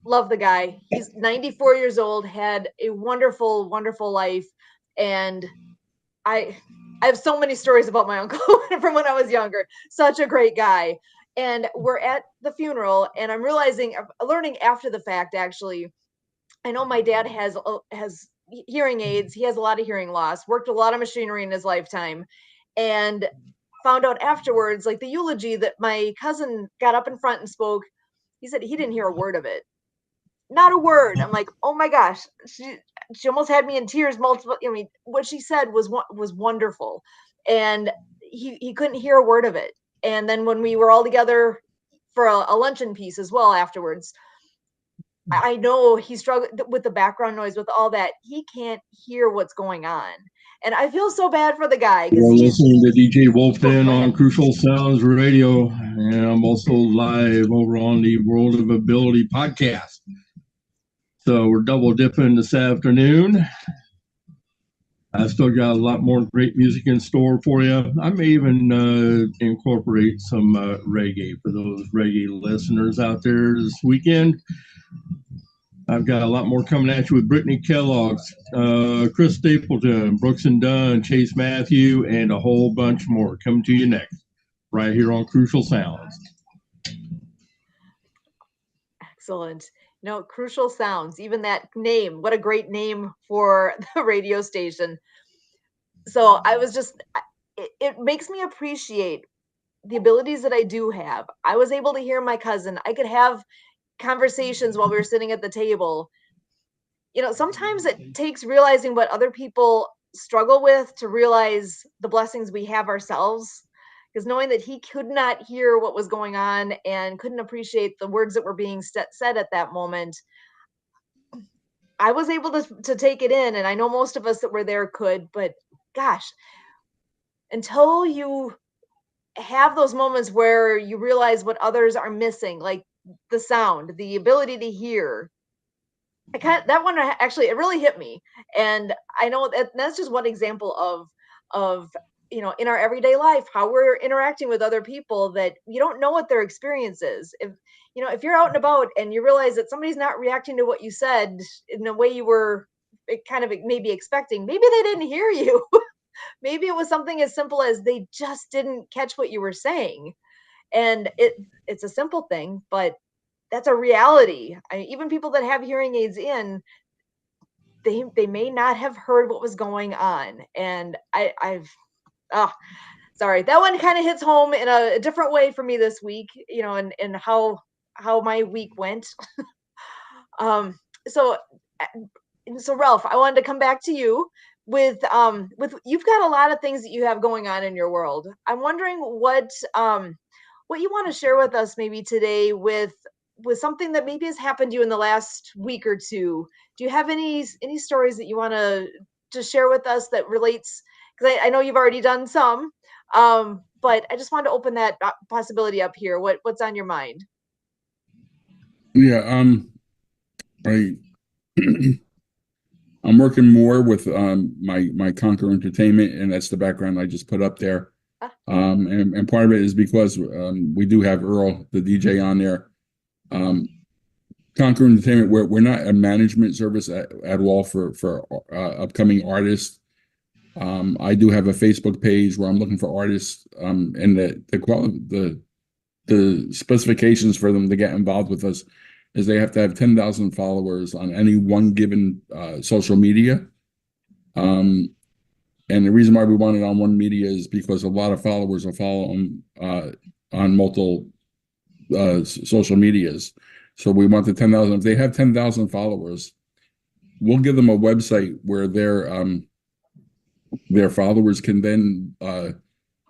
love the guy. He's 94 years old, had a wonderful, wonderful life. And I have so many stories about my uncle from when I was younger. Such a great guy. And we're at the funeral, and I'm learning after the fact, actually, I know my dad has hearing aids. He has a lot of hearing loss, worked a lot of machinery in his lifetime, and found out afterwards, like the eulogy that my cousin got up in front and spoke, he said he didn't hear a word of it. Not a word. I'm like, oh my gosh. She almost had me in tears multiple. I mean, what she said was wonderful. And he couldn't hear a word of it. And then when we were all together for a luncheon piece as well afterwards, I know he struggled with the background noise, with all that. He can't hear what's going on. And I feel so bad for the guy. You're listening to DJ Wolfden on Crucial Sounds Radio, and I'm also live over on the World of Ability podcast. So we're double dipping this afternoon. I've still got a lot more great music in store for you. I may even incorporate some reggae for those reggae listeners out there this weekend. I've got a lot more coming at you with Brittany Kellogg, Chris Stapleton, Brooks and Dunn, Chase Matthew, and a whole bunch more coming to you next, right here on Crucial Sounds. Excellent. Crucial Sounds, even that name, what a great name for the radio station. So it makes me appreciate the abilities that I do have. I was able to hear my cousin. I could have conversations while we were sitting at the table. Sometimes it takes realizing what other people struggle with to realize the blessings we have ourselves. Because knowing that he could not hear what was going on and couldn't appreciate the words that were being said at that moment, I was able to take it in. And I know most of us that were there could, but gosh, until you have those moments where you realize what others are missing, like the sound, the ability to hear, that one actually, it really hit me. And I know that's just one example of in our everyday life, how we're interacting with other people, that you don't know what their experience is. If you're out and about and you realize that somebody's not reacting to what you said in the way you were kind of maybe expecting, maybe they didn't hear you. Maybe it was something as simple as they just didn't catch what you were saying. And it's a simple thing, but that's a reality. Even people that have hearing aids in, they may not have heard what was going on. And sorry, that one kind of hits home in a different way for me this week, and how my week went. So Ralph, I wanted to come back to you with you've got a lot of things that you have going on in your world. I'm wondering what you want to share with us maybe today with something that maybe has happened to you in the last week or two. Do you have any stories that you want to share with us that relates? Because I know you've already done some, but I just wanted to open that possibility up here. What's on your mind? Yeah, I'm working more with my Conquer Entertainment, and that's the background I just put up there. And part of it is because we do have Earl, the DJ, on there. Conquer Entertainment, we're not a management service at all for upcoming artists. I do have a Facebook page where I'm looking for artists, and the quality, the specifications for them to get involved with us is they have to have 10,000 followers on any one given social media. And the reason why we want it on one media is because a lot of followers will follow them on multiple social medias. So we want the 10,000. If they have 10,000 followers, we'll give them a website where their followers can then,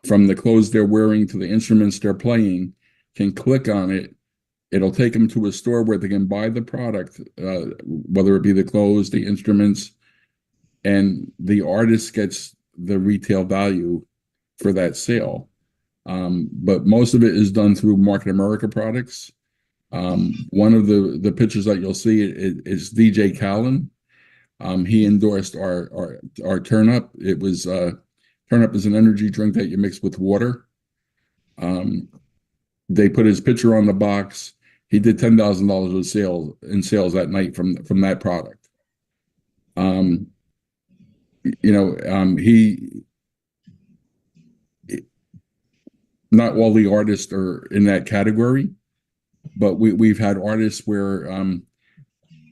from the clothes they're wearing to the instruments they're playing, can click on it. It'll take them to a store where they can buy the product, whether it be the clothes, the instruments, and the artist gets the retail value for that sale. But most of it is done through Market America products. One of the pictures that you'll see is DJ Khaled. He endorsed our Turn Up. It was Turn Up is an energy drink that you mix with water. They put his picture on the box. He did $10,000 in sales that night from that product. Not all the artists are in that category, but we've had artists where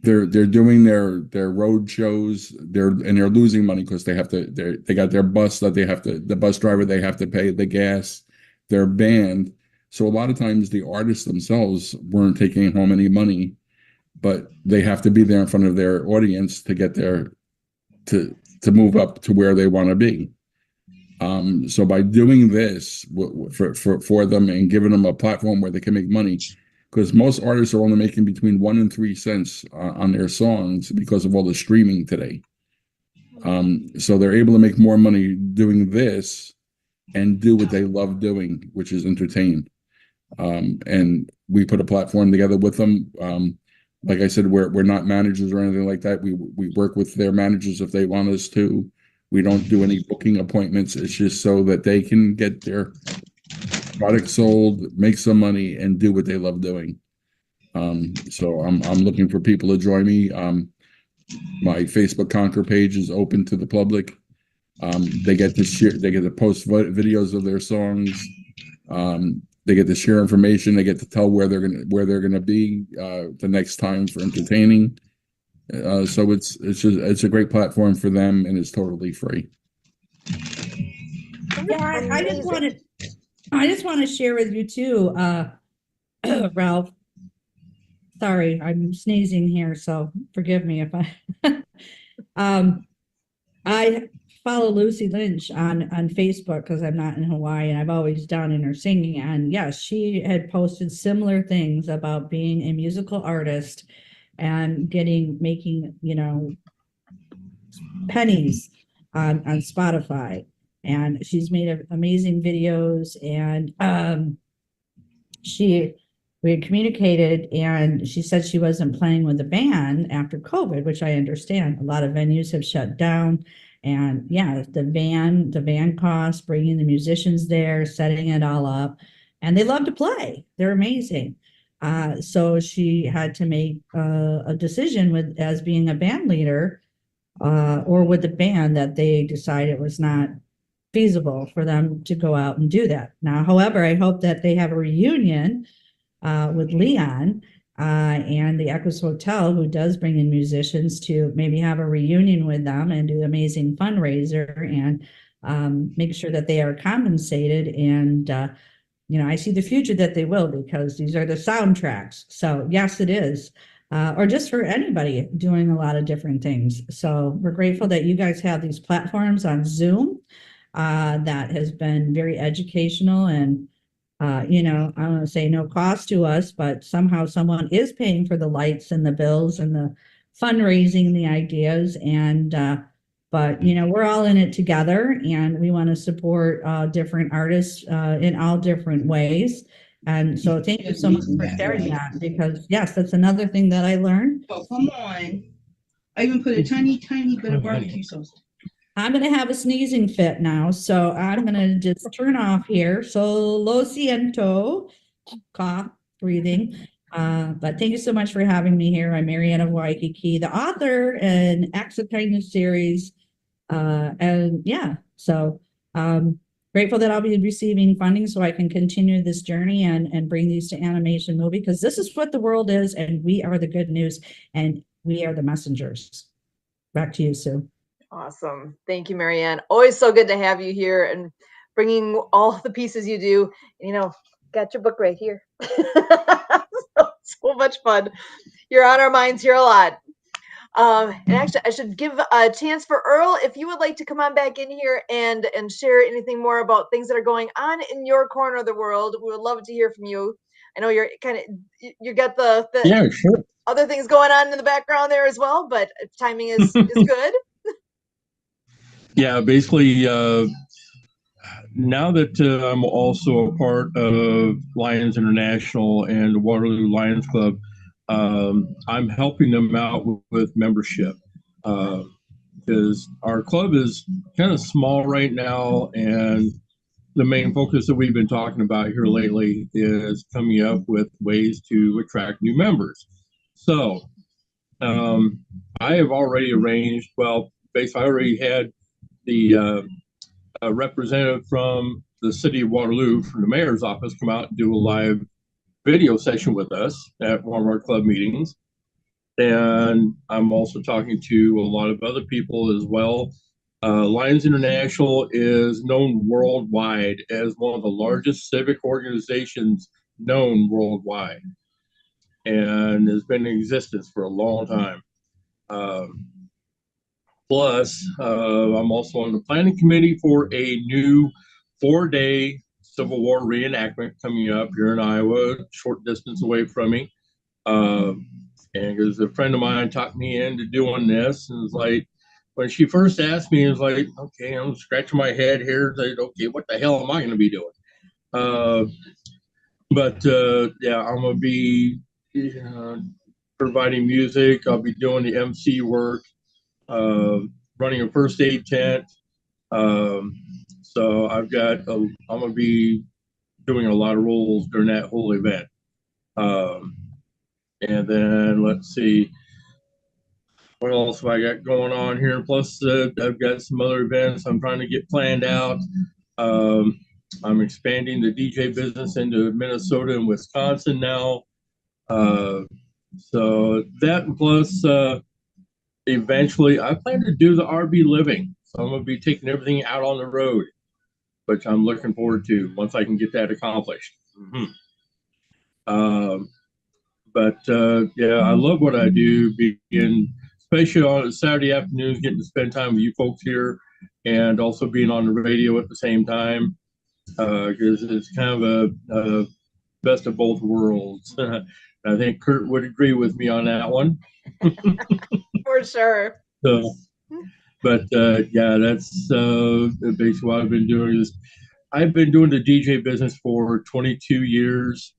they're doing their road shows, they're losing money because they got their bus that the bus driver, they have to pay the gas, their band. So a lot of times the artists themselves weren't taking home any money, but they have to be there in front of their audience to get there to move up to where they want to be. So by doing this for them and giving them a platform where they can make money, because most artists are only making between 1 and 3 cents on their songs because of all the streaming today. So they're able to make more money doing this and do what they love doing, which is entertain. And we put a platform together with them. Like I said, we're not managers or anything like that. We work with their managers if they want us to. We don't do any booking appointments. It's just so that they can get their product sold, make some money, and do what they love doing. So I'm looking for people to join me. My Facebook Conquer page is open to the public. They get to share, they get to post videos of their songs. They get to share information. They get to tell where they're gonna be the next time for entertaining. So it's a great platform for them, and it's totally free. Yeah, I just want to share with you too, Ralph. Sorry, I'm sneezing here, so forgive me if I follow Lucy Lynch on Facebook because I'm not in Hawaii, and I've always done in her singing. And yes, she had posted similar things about being a musical artist and making pennies on Spotify. And she's made amazing videos, and we had communicated, and she said she wasn't playing with the band after COVID, which I understand. A lot of venues have shut down, and yeah, the van costs, bringing the musicians there, setting it all up, and they love to play. They're amazing. So she had to make a decision as being a band leader, or with the band, that they decided it was not feasible for them to go out and do that. Now, however, I hope that they have a reunion with Leon and the Echoes Hotel, who does bring in musicians, to maybe have a reunion with them and do an amazing fundraiser and make sure that they are compensated. And I see the future that they will, because these are the soundtracks. So yes, it is. Or just for anybody doing a lot of different things. So we're grateful that you guys have these platforms on Zoom. That has been very educational, and I don't want to say no cost to us, but somehow someone is paying for the lights and the bills and the fundraising and the ideas. And but we're all in it together, and we want to support different artists in all different ways. And so thank you so much for sharing that, because yes, that's another thing that I learned. Oh, come on. I even put a tiny bit of barbecue sauce. I'm going to have a sneezing fit now, so I'm going to just turn off here. So lo siento, cough, breathing. But thank you so much for having me here. I'm Mariana Waikiki, the author in Acts of Kindness series, And yeah, so grateful that I'll be receiving funding so I can continue this journey and bring these to Animation Movie, because this is what the world is, and we are the good news, and we are the messengers. Back to you, Sue. Awesome. Thank you, Marianne. Always so good to have you here and bringing all the pieces you do. You know, got your book right here. So much fun. You're on our minds here a lot. And actually, I should give a chance for Earl, if you would like to come on back in here and share anything more about things that are going on in your corner of the world. We would love to hear from you. I know you're kind of, you got the Yeah, sure. other things going on in the background there as well, but timing is good. Yeah, basically, now that I'm also a part of Lions International and the Waterloo Lions Club, I'm helping them out with membership, because our club is kind of small right now, and the main focus that we've been talking about here lately is coming up with ways to attract new members. So I have already arranged, well, basically I already had the representative from the city of Waterloo, from the mayor's office, come out and do a live video session with us at one of our club meetings. And I'm also talking to a lot of other people as well. Lions International is known worldwide as one of the largest civic organizations known worldwide, and has been in existence for a long time. Plus, I'm also on the planning committee for a new 4-day Civil War reenactment coming up here in Iowa, short distance away from me. And because a friend of mine talked me into doing this, and it's like, when she first asked me, it was like, okay, I'm scratching my head here. Like, okay, what the hell am I going to be doing? But yeah, I'm going to be providing music. I'll be doing the MC work, running a first aid tent. So I'm going to be doing a lot of roles during that whole event. And then let's see, what else have I got going on here? Plus, I've got some other events I'm trying to get planned out. I'm expanding the DJ business into Minnesota and Wisconsin now. So that, plus eventually I plan to do the RV living. So I'm going to be taking everything out on the road, which I'm looking forward to once I can get that accomplished. But yeah, I love what I do, being, especially on Saturday afternoons, getting to spend time with you folks here, and also being on the radio at the same time, because it's kind of a best of both worlds. I think Kurt would agree with me on that one. For sure. So, but yeah, that's basically what I've been doing. I've been doing the DJ business for 22 years,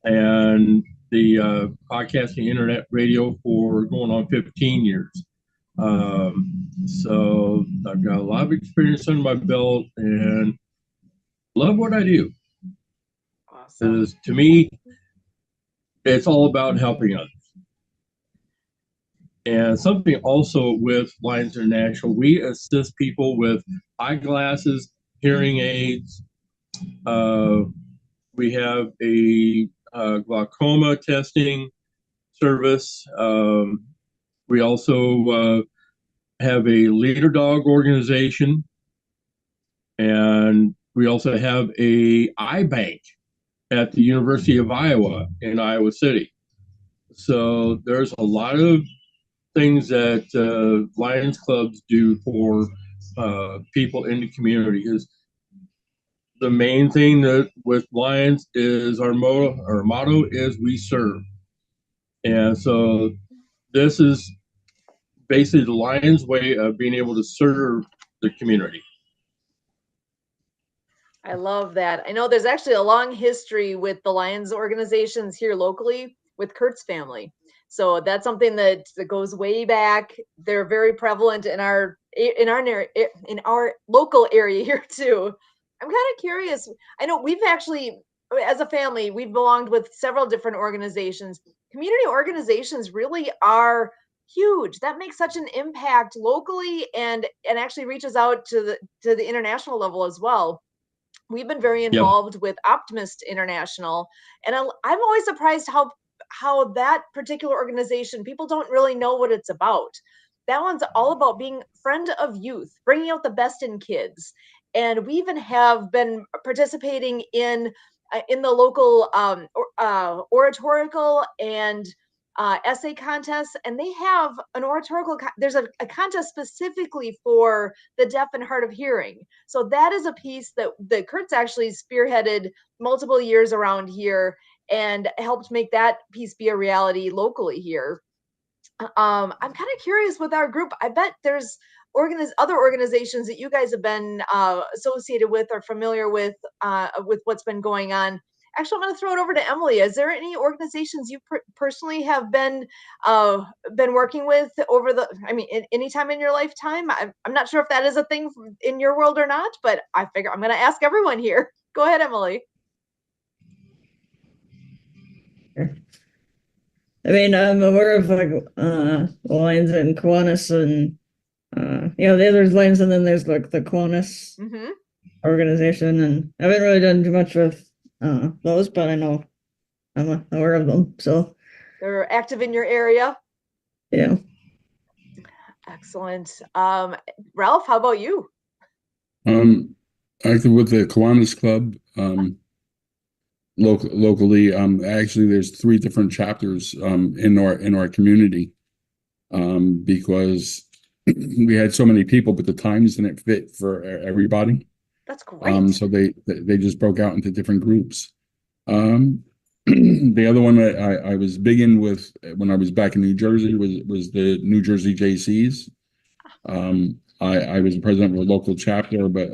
and the podcasting, internet radio for going on 15 years. So I've got a lot of experience under my belt and love what I do. Awesome. To me, it's all about helping others. And something also with Lions International, we assist people with eyeglasses, hearing aids. We have a glaucoma testing service. We also have a leader dog organization, and we also have a eye bank at the University of Iowa in Iowa City. So there's a lot of things that Lions clubs do for people in the community. Is the main thing that with Lions is our motto is we serve. And so this is basically the Lions way of being able to serve the community. I love that. I know there's actually a long history with the Lions organizations here locally with Kurt's family. So that's something that goes way back. They're very prevalent in our local area here too. I'm kind of curious. I know we've actually, as a family, we've belonged with several different organizations. Community organizations really are huge. That makes such an impact locally and actually reaches out to the international level as well. We've been very involved with Optimist International, and I'm always surprised how that particular organization, people don't really know what it's about. That one's all about being friend of youth, bringing out the best in kids. And we even have been participating in the local oratorical and essay contests, and they have an oratorical. There's a contest specifically for the deaf and hard of hearing. So that is a piece that Kurt's actually spearheaded multiple years around here and helped make that piece be a reality locally here. I'm kind of curious with our group. I bet there's other organizations that you guys have been associated with or familiar with what's been going on. Actually, I'm going to throw it over to Emily. Is there any organizations you personally have been working with any time in your lifetime? I'm not sure if that is a thing in your world or not, but I figure I'm going to ask everyone here. Go ahead, Emily. I mean, I'm aware of like Lions and Kiwanis and there's Lions and then there's like the Kiwanis organization, and I haven't really done too much with those, but I know I'm aware of them. So they're active in your area. Yeah. Excellent. Ralph, how about you? Active with the Kiwanis Club. Locally, actually, there's 3 different chapters in our community because we had so many people, but the times didn't fit for everybody. That's great. So they just broke out into different groups. The other one that I was big in with when I was back in New Jersey was the New Jersey JCs. I was the president of a local chapter, but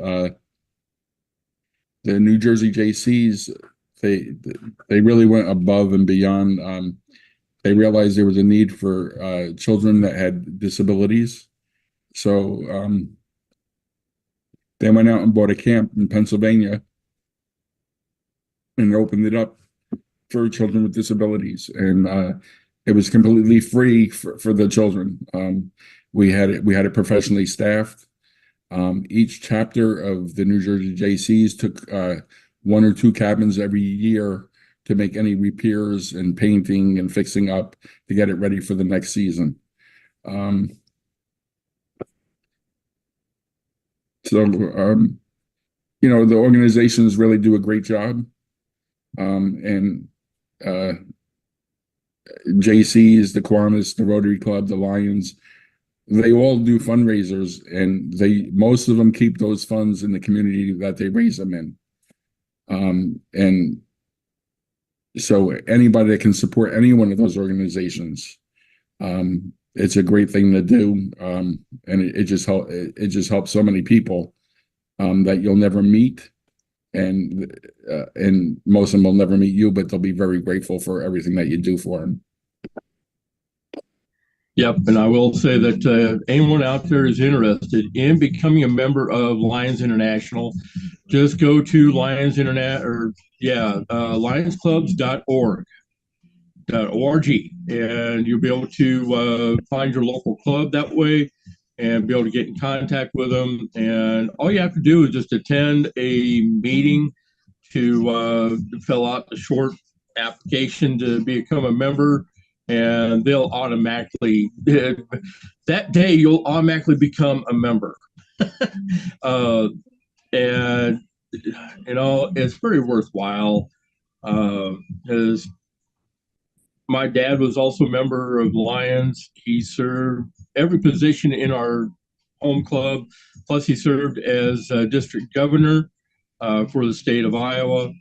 the New Jersey JCs, they really went above and beyond. They realized there was a need for children that had disabilities. So they went out and bought a camp in Pennsylvania and opened it up for children with disabilities. And it was completely free for the children. We had it professionally staffed. Each chapter of the New Jersey JCs took 1 or 2 cabins every year to make any repairs and painting and fixing up to get it ready for the next season. The organizations really do a great job. And JCs, the Kiwanis, the Rotary Club, the Lions, they all do fundraisers, and most of them keep those funds in the community that they raise them in. And so anybody that can support any one of those organizations, it's a great thing to do. And it just helps so many people that you'll never meet. And most of them will never meet you, but they'll be very grateful for everything that you do for them. Yep, and I will say that anyone out there is interested in becoming a member of Lions International, just go to lionsclubs.org, and you'll be able to find your local club that way and be able to get in contact with them. And all you have to do is just attend a meeting to fill out the short application to become a member. And they'll automatically, that day, you'll automatically become a member. And, it's very worthwhile. As my dad was also a member of Lions. He served every position in our home club. Plus, he served as district governor for the state of Iowa.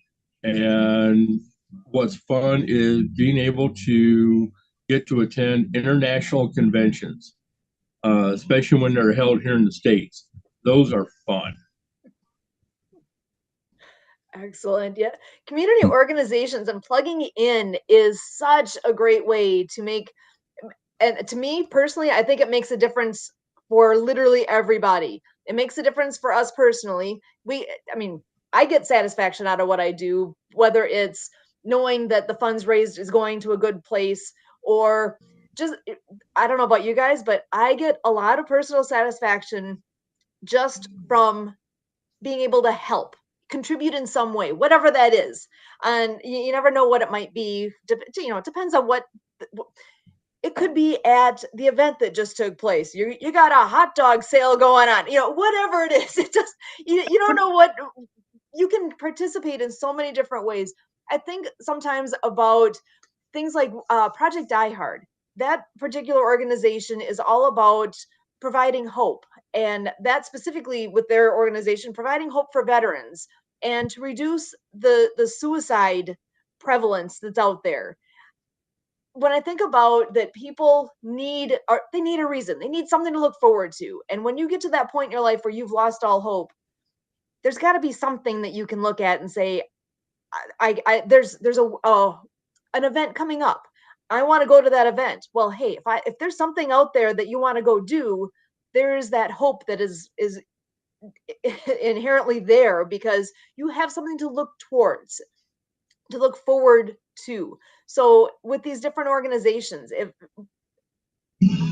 And what's fun is being able to get to attend international conventions, especially when they're held here in the States. Those are fun. Excellent. Yeah. Community organizations and plugging in is such a great way to make, and to me personally, I think it makes a difference for literally everybody. It makes a difference for us personally. I get satisfaction out of what I do, whether it's knowing that the funds raised is going to a good place, or just, I don't know about you guys, but I get a lot of personal satisfaction just from being able to help, contribute in some way, whatever that is. And you never know what it might be. It depends on what it could be at the event that just took place. You got a hot dog sale going on, whatever it is. It just, you don't know what you can participate in so many different ways. I think sometimes about things like Project Die Hard. That particular organization is all about providing hope, and that specifically with their organization, providing hope for veterans and to reduce the suicide prevalence that's out there. When I think about that, people need a reason, they need something to look forward to. And when you get to that point in your life where you've lost all hope, there's got to be something that you can look at and say, there's an event coming up. I want to go to that event. Well, hey, if there's something out there that you want to go do, there's that hope that is inherently there, because you have something to look towards, to look forward to. So with these different organizations, if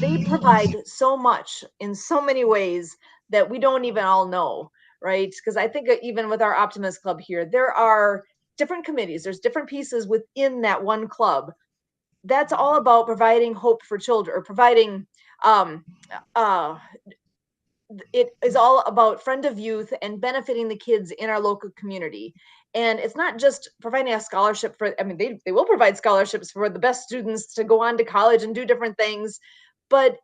they provide so much in so many ways that we don't even all know, right? Because I think even with our Optimist Club here, there are different committees, there's different pieces within that one club. That's all about providing hope for children, or providing it is all about Friend of Youth and benefiting the kids in our local community. And it's not just providing a scholarship for, I mean, they will provide scholarships for the best students to go on to college and do different things, but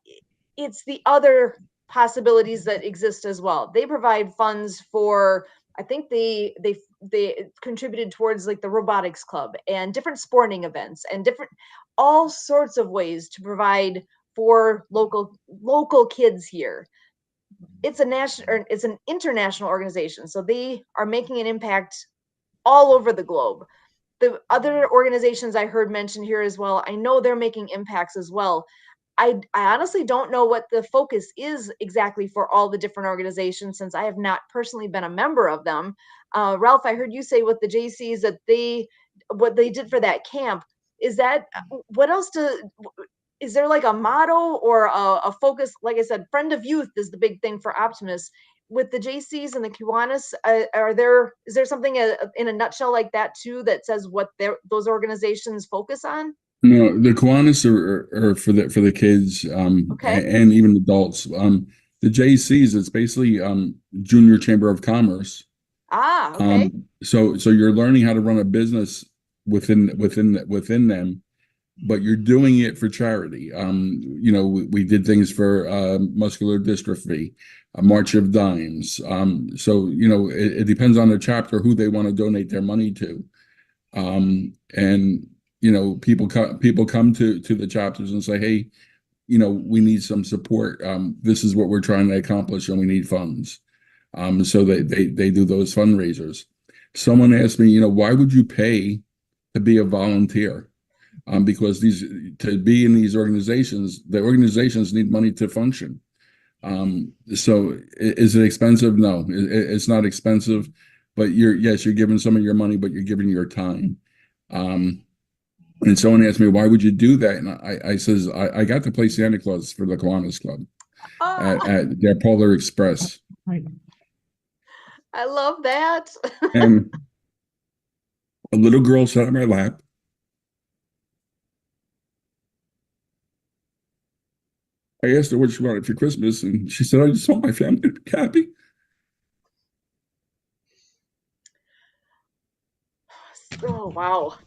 it's the other possibilities that exist as well. They provide funds for, I think they contributed towards like the robotics club and different sporting events and all sorts of ways to provide for local kids here. It's an international organization, so they are making an impact all over the globe. The other organizations I heard mentioned here as well, I know they're making impacts as well. I honestly don't know what the focus is exactly for all the different organizations, since I have not personally been a member of them. Ralph, I heard you say with the JCs that what they did for that camp, is that what else is there like a motto or a focus? Like I said, Friend of Youth is the big thing for Optimus. With the JCs and the Kiwanis, is there something in a nutshell like that too that says what those organizations focus on? No, the Kiwanis are for the kids, Okay. and even adults. The JCs, it's basically Junior Chamber of Commerce. Okay. So you're learning how to run a business within them, but you're doing it for charity. We did things for muscular dystrophy, a March of Dimes. So it depends on the chapter who they want to donate their money to, and people come to the chapters and say, hey, we need some support. This is what we're trying to accomplish, and we need funds. So they do those fundraisers. Someone asked me, why would you pay to be a volunteer? Because to be in these organizations, the organizations need money to function. So is it expensive? No, it's not expensive, but you're giving some of your money, but you're giving your time. And someone asked me, why would you do that? And I says, I got to play Santa Claus for the Kiwanis Club at their Polar Express. I love that. And a little girl sat on my lap. I asked her what she wanted for Christmas, and she said, I just want my family to be happy. Oh, wow.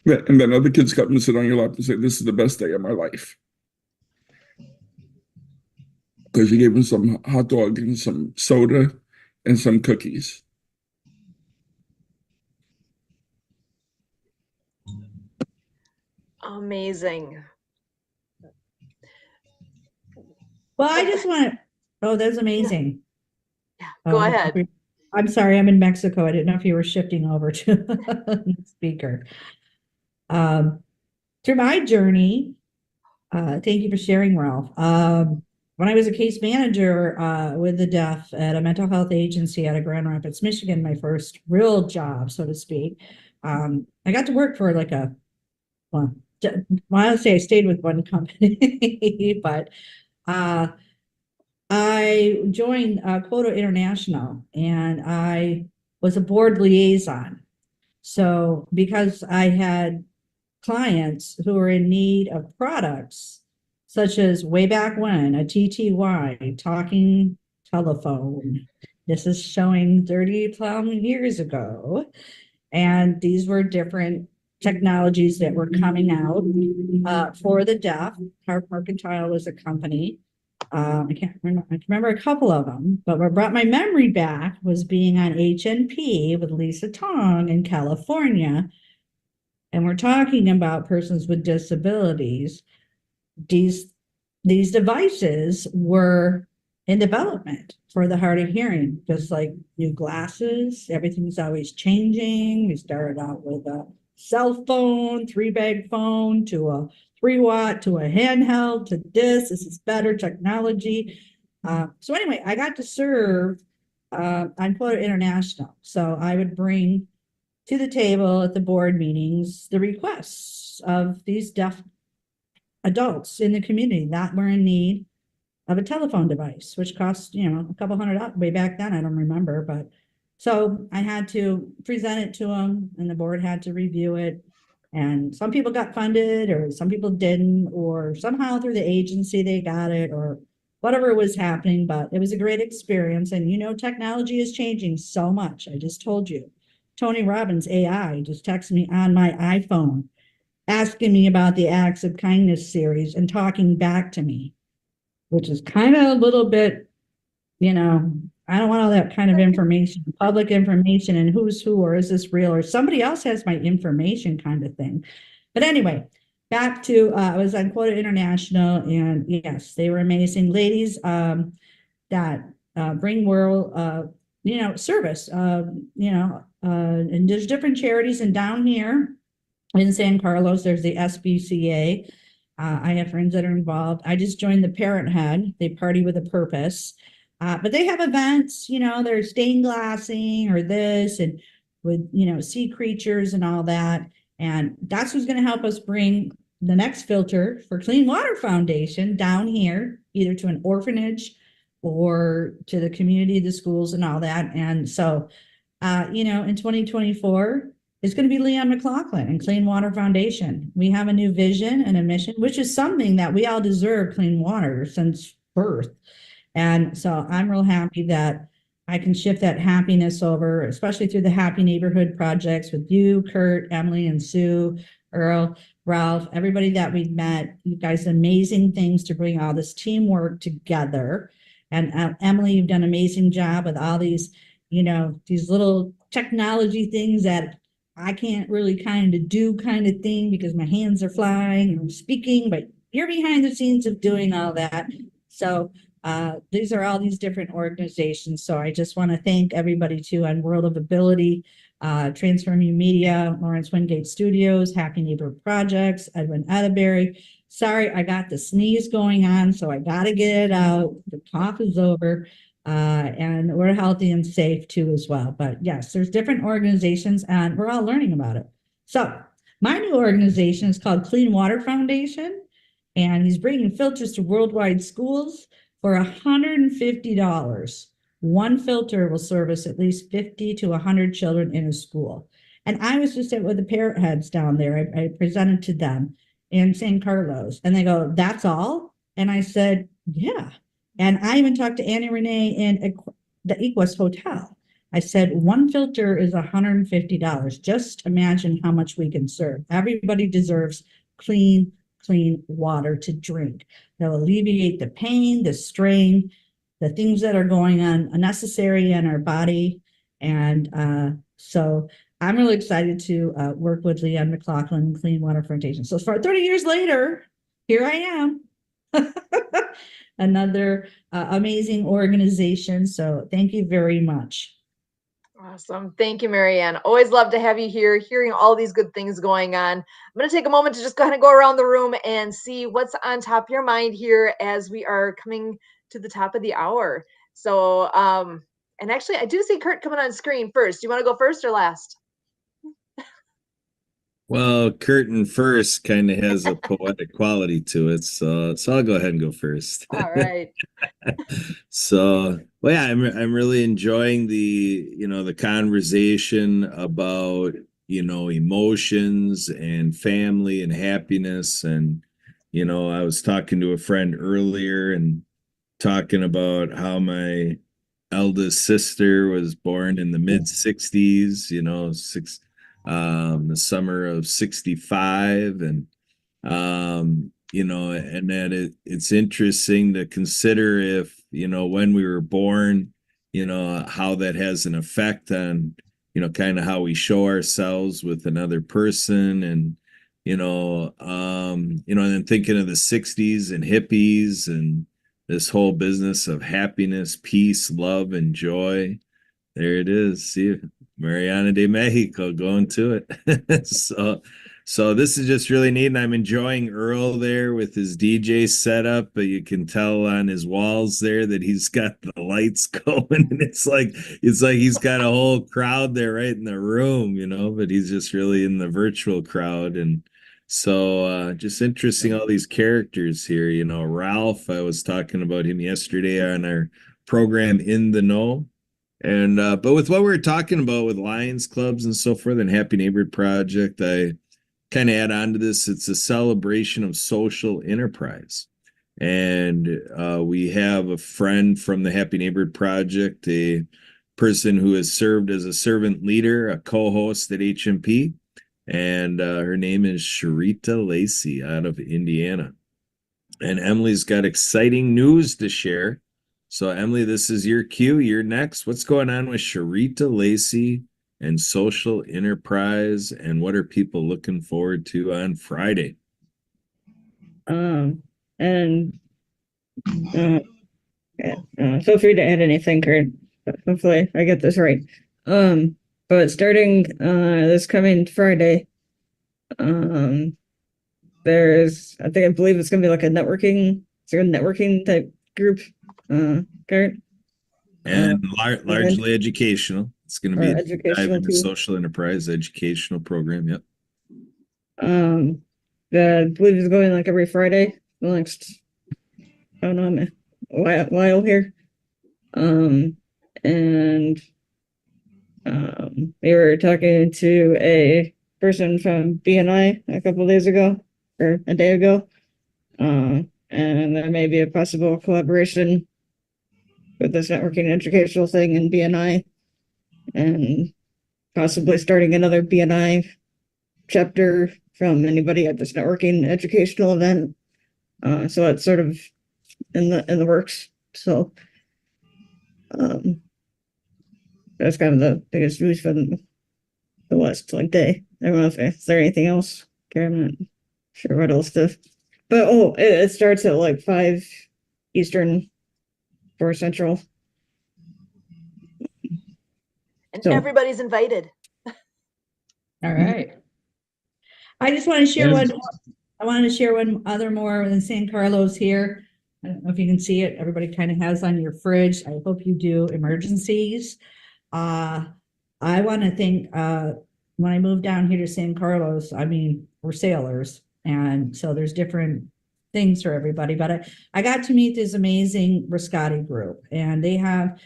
And then other kids come and sit on your lap and say, this is the best day of my life. Because you gave them some hot dog and some soda and some cookies. Amazing. Well, I just want to, that's amazing. Yeah, go ahead. I'm sorry, I'm in Mexico. I didn't know if you were shifting over to the speaker. Through my journey, thank you for sharing, Ralph. When I was a case manager with the deaf at a mental health agency out of Grand Rapids, Michigan, my first real job, so to speak, I got to work for well, I'll say I stayed with one company, but I joined Quota International and I was a board liaison. So because I had clients who were in need of products, such as way back when, a TTY, talking telephone. This is showing 30 years ago. And these were different technologies that were coming out for the deaf. Harp Mercantile was a company. I can't remember. I can remember a couple of them, but what brought my memory back was being on HNP with Lisa Tong in California. And we're talking about persons with disabilities. These devices were in development for the hard of hearing, just like new glasses. Everything's always changing. We started out with a cell phone, 3-bag phone, to a 3-watt, to a handheld, to this. This is better technology. So anyway, I got to serve on Quota International. So I would bring to the table at the board meetings the requests of these deaf adults in the community that were in need of a telephone device, which cost, a couple $100 way back then. I don't remember, but so I had to present it to them and the board had to review it. And some people got funded or some people didn't, or somehow through the agency they got it, or whatever was happening, but it was a great experience. And technology is changing so much. I just told you, Tony Robbins AI just texted me on my iPhone, asking me about the Acts of Kindness series and talking back to me, which is kind of a little bit, I don't want all that kind of information, public information and who's who, or is this real, or somebody else has my information kind of thing. But anyway, back to, I was on Quota International, and yes, they were amazing ladies that bring world, service, and there's different charities. And down here in San Carlos, there's the SBCA. I have friends that are involved. I just joined the Parent Head. They party with a purpose. But they have events, they're stained glassing or this, and with, sea creatures and all that. And that's who's going to help us bring the next filter for Clean Water Foundation down here, either to an orphanage or to the community, the schools and all that. And so, in 2024, it's going to be Leon McLaughlin and Clean Water Foundation. We have a new vision and a mission, which is something that we all deserve, clean water, since birth. And so I'm real happy that I can shift that happiness over, especially through the Happy Neighborhood projects with you, Kurt, Emily, and Sue, Earl, Ralph, everybody that we've met. You guys, amazing things to bring all this teamwork together. And Emily, you've done an amazing job with all these, these little technology things that I can't really kind of do kind of thing because my hands are flying and I'm speaking, but you're behind the scenes of doing all that. So these are all these different organizations. So I just want to thank everybody too on World of Ability, Transforming Media, Lawrence Wingate Studios, Happy Neighbor Projects, Edwin Atterbury. Sorry, I got the sneeze going on, so I got to get it out. The cough is over. And we're healthy and safe too as well. But yes, there's different organizations and we're all learning about it. So my new organization is called Clean Water Foundation, and he's bringing filters to worldwide schools for $150. One filter will service at least 50 to 100 children in a school. And I was just with the parent heads down there. I presented to them in San Carlos, and they go, "That's all?" And I said, "Yeah." And I even talked to Annie Renee in the Equus Hotel. I said, one filter is $150. Just imagine how much we can serve. Everybody deserves clean water to drink. They'll alleviate the pain, the strain, the things that are going on unnecessary in our body. And so I'm really excited to work with Leon McLaughlin and Clean Water Foundation. So far, 30 years later, here I am. Another amazing organization. So thank you very much. Awesome. Thank you, Marianne. Always love to have you here, hearing all these good things going on. I'm going to take a moment to just kind of go around the room and see what's on top of your mind here as we are coming to the top of the hour. So, and actually, I do see Kurt coming on screen first. Do you want to go first or last? Well, Curtin first kind of has a poetic quality to it, so I'll go ahead and go first. All right. So, well, yeah, I'm really enjoying the conversation about, emotions and family and happiness. And, I was talking to a friend earlier and talking about how my eldest sister was born in the mid 60s, the summer of 65. And and that it's interesting to consider if, when we were born, how that has an effect on, kind of how we show ourselves with another person. And, and then thinking of the 60s and hippies and this whole business of happiness, peace, love, and joy. There it is. See, Mariana de Mexico going to it. So this is just really neat, and I'm enjoying Earl there with his DJ setup. But you can tell on his walls there that he's got the lights going, and it's like he's got a whole crowd there right in the room, But he's just really in the virtual crowd. And so just interesting, all these characters here. Ralph, I was talking about him yesterday on our program In the Know. And but with what we were talking about with Lions clubs and so forth and Happy Neighborhood Project, I kind of add on to this. It's a celebration of social enterprise. And we have a friend from the Happy Neighborhood Project, a person who has served as a servant leader, a co-host at HMP. And her name is Sharita Lacey out of Indiana. And Emily's got exciting news to share. So, Emily, this is your cue. You're next. What's going on with Sharita Lacey and social enterprise, and what are people looking forward to on Friday? And feel free to add anything, Kurt. Hopefully I get this right. But starting this coming Friday, I believe it's gonna be like a networking type group, Kurt. And largely educational. It's going to be a dive educational into too. social enterprise educational program. Yep. I believe it's going like every Friday the next, I don't know, a while here. And we were talking to a person from BNI a couple of days ago, or a day ago. And there may be a possible collaboration with this networking educational thing in BNI, and possibly starting another BNI chapter from anybody at this networking educational event. So that's sort of in the works. So that's kind of the biggest news for the last day. I don't know if there anything else. I'm not sure what else to. But it starts at like 5 Eastern, 4 Central. And So- everybody's invited. All right. I just want to share one other more than San Carlos here. I don't know if you can see it. Everybody kind of has on your fridge. I hope you do emergencies. I want to thank, when I moved down here to San Carlos, we're sailors. And so there's different things for everybody, but I got to meet this amazing Riscati group, and they have,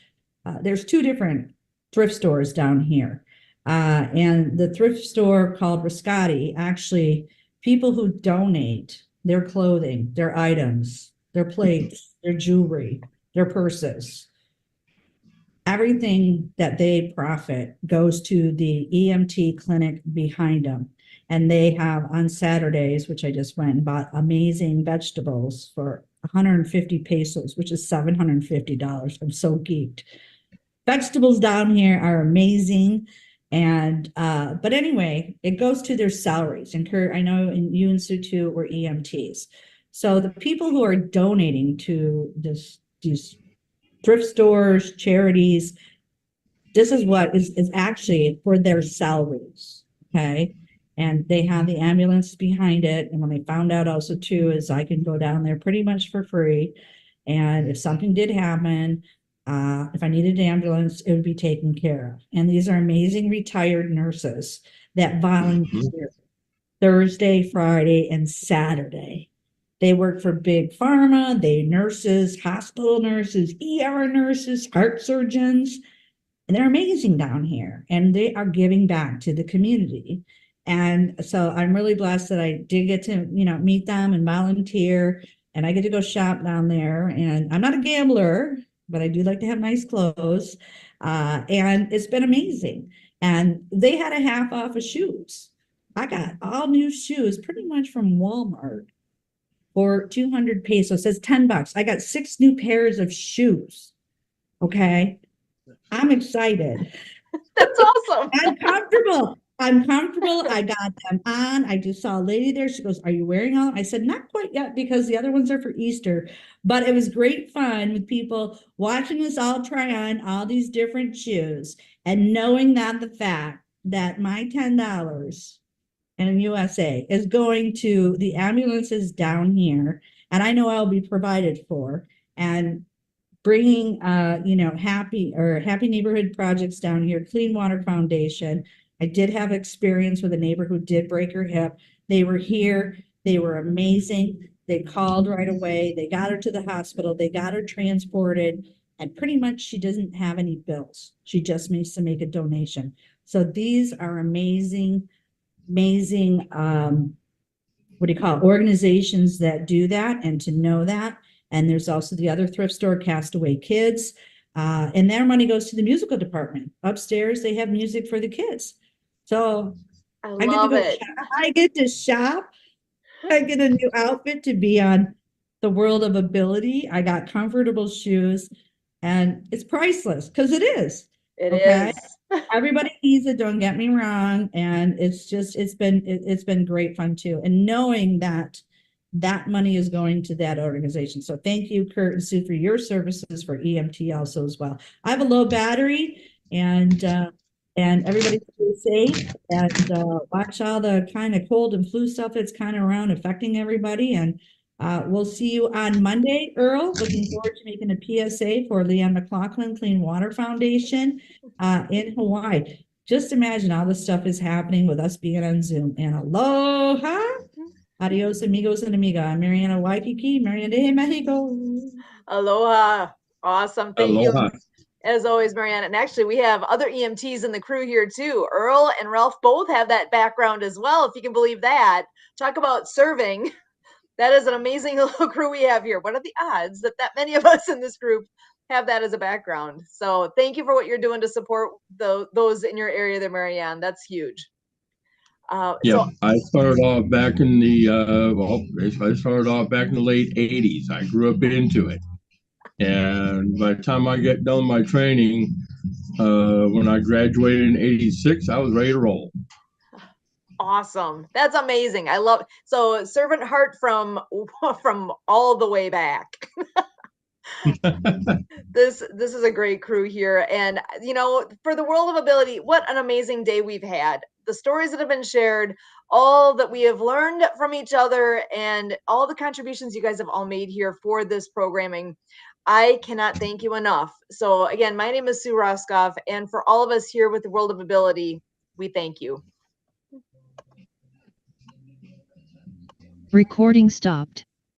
there's 2 different thrift stores down here. And the thrift store called Riscati, actually, people who donate their clothing, their items, their plates, their jewelry, their purses, everything that they profit goes to the EMT clinic behind them. And they have on Saturdays, which I just went and bought, amazing vegetables for 150 pesos, which is $750. I'm so geeked. Vegetables down here are amazing. And but anyway, it goes to their salaries. And Kurt, I know you and Sue too were EMTs. So the people who are donating to these thrift stores, charities, this is what is actually for their salaries. Okay. And they have the ambulance behind it. And when they found out also too, is I can go down there pretty much for free. And if something did happen, if I needed an ambulance, it would be taken care of. And these are amazing retired nurses that volunteer. Thursday, Friday, and Saturday. They work for big pharma, they nurses, hospital nurses, ER nurses, heart surgeons, and they're amazing down here. And they are giving back to the community. And so I'm really blessed that I did get to, meet them and volunteer, and I get to go shop down there. And I'm not a gambler, but I do like to have nice clothes. And it's been amazing. And they had a half off of shoes. I got all new shoes pretty much from Walmart for 200 pesos. It says $10. I got 6 new pairs of shoes. Okay. I'm excited. That's awesome. I'm comfortable. I got them on. I just saw a lady there. She goes, "Are you wearing all?" I said, "Not quite yet, because the other ones are for Easter." But it was great fun with people watching us all try on all these different shoes, and knowing that the fact that my $10 in USA is going to the ambulances down here, and I know I'll be provided for, and bringing happy neighborhood projects down here, Clean Water Foundation. I did have experience with a neighbor who did break her hip. They were here, they were amazing. They called right away, they got her to the hospital, they got her transported, and pretty much she doesn't have any bills. She just needs to make a donation. So these are amazing organizations that do that, and to know that. And there's also the other thrift store, Castaway Kids, and their money goes to the musical department. Upstairs, they have music for the kids. So I love it. I get to shop. I get a new outfit to be on the World of Ability. I got comfortable shoes, and it's priceless, because it is. It is. Everybody needs it, don't get me wrong. And it's been great fun too. And knowing that money is going to that organization. So thank you, Kurt and Sue, for your services for EMT also as well. I have a low battery, and everybody stay safe, and watch all the kind of cold and flu stuff that's kind of around affecting everybody. And we'll see you on Monday, Earl. Looking forward to making a PSA for Leanne McLaughlin Clean Water Foundation in Hawaii. Just imagine all this stuff is happening with us being on Zoom. And aloha. Adios, amigos and amiga. I'm Mariana Waikiki, Mariana de Mexico. Aloha. Awesome. Thank Aloha. you. As always, Mariana. And actually, we have other EMTs in the crew here too. Earl and Ralph both have that background as well, if you can believe that. Talk about serving. That is an amazing little crew we have here. What are the odds that many of us in this group have that as a background? So thank you for what you're doing to support those in your area there, Marianne. That's huge. I started off back in the I started off back in the late 80s. I grew up into it. And by the time I get done my training, when I graduated in 86, I was ready to roll. Awesome. That's amazing. I love, so servant heart from all the way back. This is a great crew here. And for the World of Ability, what an amazing day we've had. The stories that have been shared, all that we have learned from each other, and all the contributions you guys have all made here for this programming. I cannot thank you enough. So again, my name is Sue Roskoff, and for all of us here with the World of Ability, we thank you. Recording stopped.